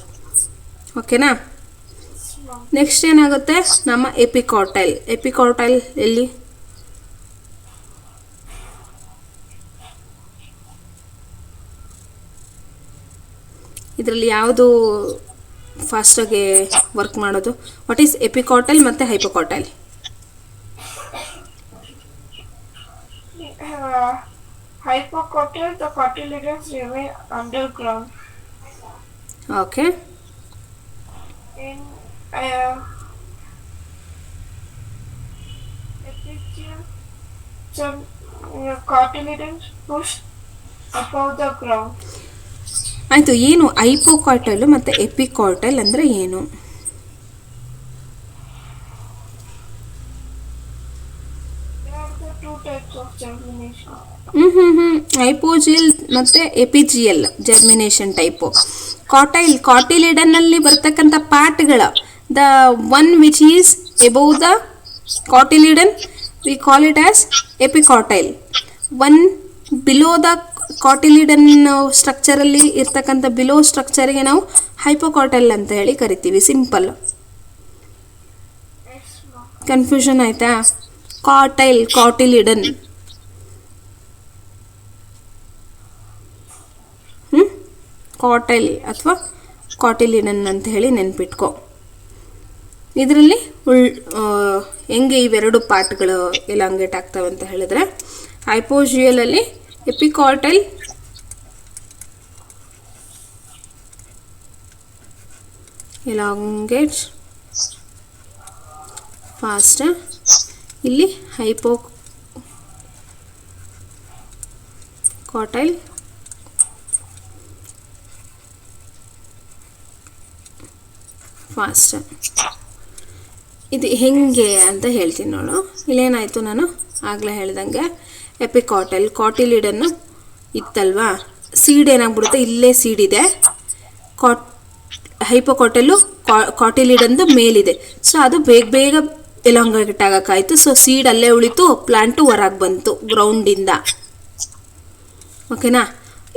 ಓಕೆನಾ? ನೆಕ್ಸ್ಟ್ ಏನಾಗುತ್ತೆ, ನಮ್ಮ ಎಪಿಕಾಟೈಲ್. ಎಪಿಕಾಟೈಲ್ ಎಲ್ಲಿ? ಇದರಲ್ಲಿ ಯಾವುದು ಫಾಸ್ಟಾಗಿ ವರ್ಕ್ ಮಾಡೋದು? ವಾಟ್ ಈಸ್ ಎಪಿಕಾಟೈಲ್ ಮತ್ತು ಹೈಪೋಕಾಟೈಲ್? Hypocotyl, the cotyledons remain underground. Okay. In epigial, cotyledons push above the ground. ಆಯಿತು. ಏನು ಹೈಪೋಕಾಟೈಲ್ ಮತ್ತು ಎಪಿಕಾಟೈಲ್ ಅಂದರೆ ಏನು? ಹೈಪೋಜಿಯಲ್ ಮತ್ತು ಎಪಿಜಿಯಲ್ ಜರ್ಮಿನೇಷನ್ ಟೈಪು. ಕಾಟಿಲಿಡನ್ನಲ್ಲಿ ಬರ್ತಕ್ಕಂಥ ಪಾರ್ಟ್ಗಳ, the one which is above the cotyledon we call it as epicotyl. One below the cotyledon ಸ್ಟ್ರಕ್ಚರಲ್ಲಿ ಇರ್ತಕ್ಕಂಥ ಬಿಲೋ ಸ್ಟ್ರಕ್ಚರಿಗೆ ನಾವು ಹೈಪೋಕಾಟೈಲ್ ಅಂತ ಹೇಳಿ ಕರಿತೀವಿ. ಸಿಂಪಲ್. ಕನ್ಫ್ಯೂಷನ್ ಆಯಿತಾ? ಕಾಟೈಲ್, ಕಾಟಿಲಿಡನ್. ಕಾಟೈಲ್ ಅಥವಾ ಕಾಟಿಲಿಡನ್ ಅಂತ ಹೇಳಿ ನೆನ್ಪಿಟ್ಕೊ. ಇದರಲ್ಲಿ ಹೆಂಗೆ ಇವೆರಡು ಪಾರ್ಟ್ಗಳು ಎಲಾಂಗೇಟ್ ಆಗ್ತವೆ ಅಂತ ಹೇಳಿದ್ರೆ, ಹೈಪೋಜಿಯಲಲ್ಲಿ ಎಪಿಕಾಟೈಲ್ ಎಲಾಂಗೇಟ್ಸ್ ಫಾಸ್ಟ್. ಇಲ್ಲಿ ಹೈಪೋಕಾಟೈಲ್ ಫಾಸ್ಟ್. ಇದು ಹೆಂಗೆ ಅಂತ ಹೇಳ್ತೀನಿ ನೋಡು. ಇಲ್ಲೇನಾಯಿತು, ನಾನು ಆಗಲೇ ಹೇಳ್ದಂಗೆ ಎಪಿಕಾಟೈಲ್ ಕಾಟಿಲಿಡನ್ನು ಇತ್ತಲ್ವಾ, ಸೀಡ್ ಏನಾಗ್ಬಿಡುತ್ತೆ, ಇಲ್ಲೇ ಸೀಡ್ ಇದೆ. ಹೈಪೋಕಾಟೈಲು ಕಾಟಿಲಿಡನ್ದು ಮೇಲಿದೆ. ಸೊ ಅದು ಬೇಗ ಎಲಾಂಗೇಟ್ ಆಗೋಕ್ಕಾಯಿತು. ಸೊ ಸೀಡ್ ಅಲ್ಲೇ ಉಳಿತು, ಪ್ಲಾಂಟು ಹೊರಗೆ ಬಂತು ಗ್ರೌಂಡಿಂದ. ಓಕೆನಾ?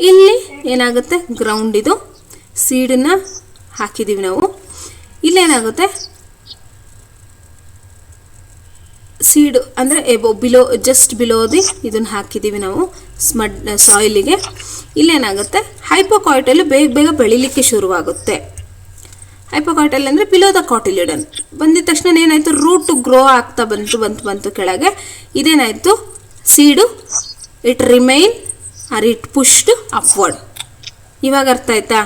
ಇಲ್ಲಿ ಏನಾಗುತ್ತೆ, ಗ್ರೌಂಡ್ ಇದು, ಸೀಡನ್ನು ಹಾಕಿದ್ದೀವಿ ನಾವು. ಇಲ್ಲೇನಾಗುತ್ತೆ, ಸೀಡ್ ಅಂದರೆ ಬಿಲೋ, ಜಸ್ಟ್ ಬಿಲೋದಿ ಇದನ್ನು ಹಾಕಿದ್ದೀವಿ ನಾವು ಸಾಯಿಲಿಗೆ. ಇಲ್ಲೇನಾಗುತ್ತೆ, ಹೈಪೋಕಾಟೈಲು ಬೇಗ ಬೆಳಿಲಿಕ್ಕೆ ಶುರುವಾಗುತ್ತೆ. ಹೈಪೋಕಾಟೈಲ್ ಅಂದರೆ ಬಿಲೋ ದ ಕಾಟಿಲಿಡನ್ ಬಂದಿದ ತಕ್ಷಣ ಏನಾಯಿತು, ರೂಟ್ ಗ್ರೋ ಆಗ್ತಾ ಬಂತು ಕೆಳಗೆ. ಇದೇನಾಯಿತು, seed it remain or it pushed upward. ಇವಾಗ ಅರ್ಥ ಆಯ್ತಾ?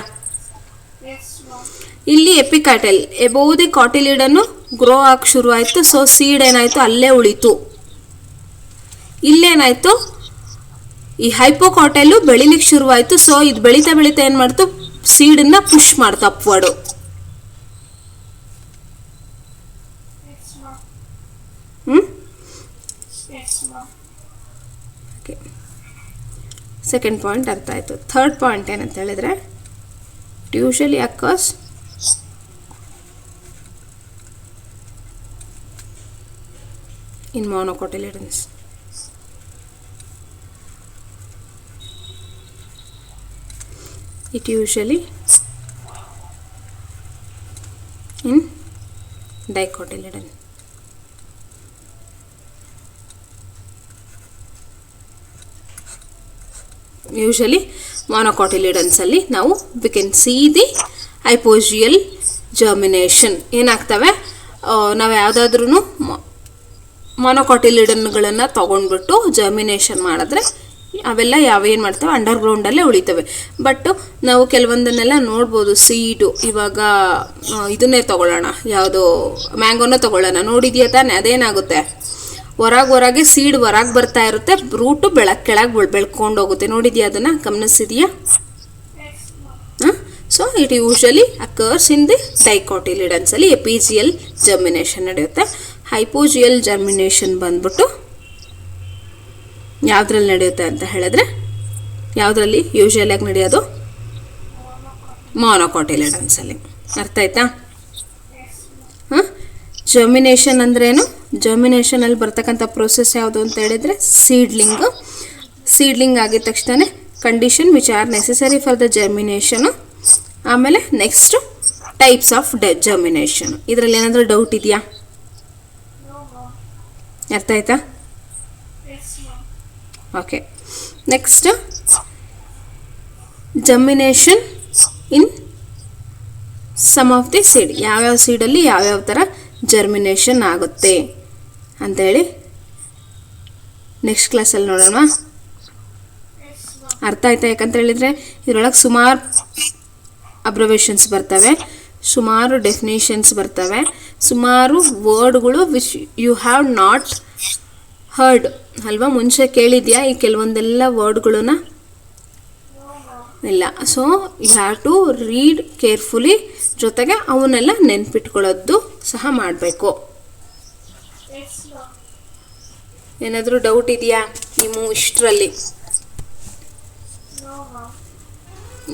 ಇಲ್ಲಿ ಎಪಿಕಾಟೈಲ್ ಎಬೋವ್ ದಿ ಕಾಟಿಲಿಡನ್ನು ಗ್ರೋ ಆಗಿ ಶುರು ಆಯಿತು. ಸೊ ಸೀಡ್ ಏನಾಯಿತು, ಅಲ್ಲೇ ಉಳಿತು. ಇಲ್ಲೇನಾಯಿತು, ಈ ಹೈಪೋಕಾಟೈಲು ಬೆಳಿಲಿಕ್ಕೆ ಶುರುವಾಯಿತು. ಸೊ ಇದು ಬೆಳೀತಾ ಏನು ಮಾಡ್ತು, ಸೀಡನ್ನು ಪುಷ್ ಮಾಡ್ತು ಅಪ್ವರ್ಡು. ಸೆಕೆಂಡ್ ಪಾಯಿಂಟ್ ಅರ್ಥ ಆಯಿತು. ಥರ್ಡ್ ಪಾಯಿಂಟ್ ಏನಂತ ಹೇಳಿದ್ರೆ, it usually occurs in monocotyledons. It usually in dicotyledon. Usually ಮೊನೊಕಾಟಿಲಿಡನ್ಸಲ್ಲಿ ನಾವು we can see the hypogeal germination. ಏನಾಗ್ತವೆ, ನಾವು ಯಾವುದಾದ್ರೂ ಮೊನೊಕಾಟಿಲಿಡನ್ಗಳನ್ನು ತೊಗೊಂಡ್ಬಿಟ್ಟು ಜರ್ಮಿನೇಷನ್ ಮಾಡಿದ್ರೆ ಅವೆಲ್ಲ ಯಾವೇನು ಮಾಡ್ತವೆ, ಅಂಡರ್ಗ್ರೌಂಡಲ್ಲೇ ಉಳಿತವೆ. ಬಟ್ ನಾವು ಕೆಲವೊಂದನ್ನೆಲ್ಲ ನೋಡ್ಬೋದು, ಸೀಡು. ಇವಾಗ ಇದನ್ನೇ ತೊಗೊಳ್ಳೋಣ, ಯಾವುದೋ ಮ್ಯಾಂಗೋನ ತೊಗೊಳ್ಳೋಣ, ನೋಡಿದ್ಯಾ ತಾನೆ, ಅದೇನಾಗುತ್ತೆ, ಹೊರಗೆ ಸೀಡ್ ಹೊರಗೆ ಬರ್ತಾ ಇರುತ್ತೆ, ರೂಟು ಕೆಳಗೆ ಬೆಳ್ಕೊಂಡು ಹೋಗುತ್ತೆ. ನೋಡಿದ್ಯಾ ಅದನ್ನು, ಗಮನಿಸಿದೆಯಾ? So it usually occurs in the ಡೈಕಾಟಿಲಿಡನ್ಸಲ್ಲಿ ಎಪಿಜಿಯಲ್ ಜರ್ಮಿನೇಷನ್ ನಡೆಯುತ್ತೆ. ಹೈಪೋಜಿಯಲ್ ಜರ್ಮಿನೇಷನ್ ಬಂದ್ಬಿಟ್ಟು ಯಾವುದ್ರಲ್ಲಿ ನಡೆಯುತ್ತೆ ಅಂತ ಹೇಳಿದ್ರೆ, ಯಾವುದರಲ್ಲಿ ಯೂಶಲಿಯಾಗಿ ನಡೆಯೋದು, ಮೊನೊಕಾಟಿಲಿಡನ್ಸಲ್ಲಿ. ಅರ್ಥ ಆಯ್ತಾ? ಜರ್ಮಿನೇಷನ್ ಅಂದ್ರೇನು? ಜರ್ಮಿನೇಷನಲ್ಲಿ ಬರ್ತಕ್ಕಂಥ ಪ್ರೋಸೆಸ್ ಯಾವುದು ಅಂತ ಹೇಳಿದರೆ ಸೀಡ್ಲಿಂಗ್ ಆಗಿದ ತಕ್ಷಣ condition which are necessary for the germination. ಆಮೇಲೆ ನೆಕ್ಸ್ಟು ಟೈಪ್ಸ್ ಆಫ್ ಜರ್ಮಿನೇಷನ್. ಇದರಲ್ಲಿ ಏನಾದರೂ ಡೌಟ್ ಇದೆಯಾ? ಅರ್ಥ ಆಯ್ತಾ? Okay. Next germination in some of the seed. ಯಾವ್ಯಾವ ಸೀಡಲ್ಲಿ ಯಾವ್ಯಾವ ಥರ ಜರ್ಮಿನೇಷನ್ ಆಗುತ್ತೆ ಅಂಥೇಳಿ ನೆಕ್ಸ್ಟ್ ಕ್ಲಾಸಲ್ಲಿ ನೋಡೋಣ. ಅರ್ಥ ಆಯ್ತಾ? ಯಾಕಂತ ಹೇಳಿದರೆ ಇದರೊಳಗೆ ಸುಮಾರು ಅಬ್ರವೇಷನ್ಸ್ ಬರ್ತವೆ, ಸುಮಾರು ಡೆಫಿನೇಷನ್ಸ್ ಬರ್ತವೆ, ಸುಮಾರು ವರ್ಡ್ಗಳು which you have not heard ಅಲ್ವಾ, ಮುಂಚೆ ಕೇಳಿದ್ಯಾ ಈ ಕೆಲವೊಂದೆಲ್ಲ ವರ್ಡ್ಗಳನ್ನ? ಇಲ್ಲ. So you have to read carefully, ಜೊತೆಗೆ ಅವನ್ನೆಲ್ಲ ನೆನ್ಪಿಟ್ಕೊಳ್ಳೋದು ಸಹ ಮಾಡಬೇಕು. ಏನಾದರೂ ಡೌಟ್ ಇದೆಯಾ ನೀವು ಇಷ್ಟರಲ್ಲಿ?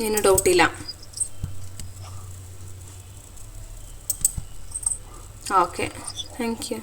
ಏನು ಡೌಟ್ ಇಲ್ಲ. Okay, thank you.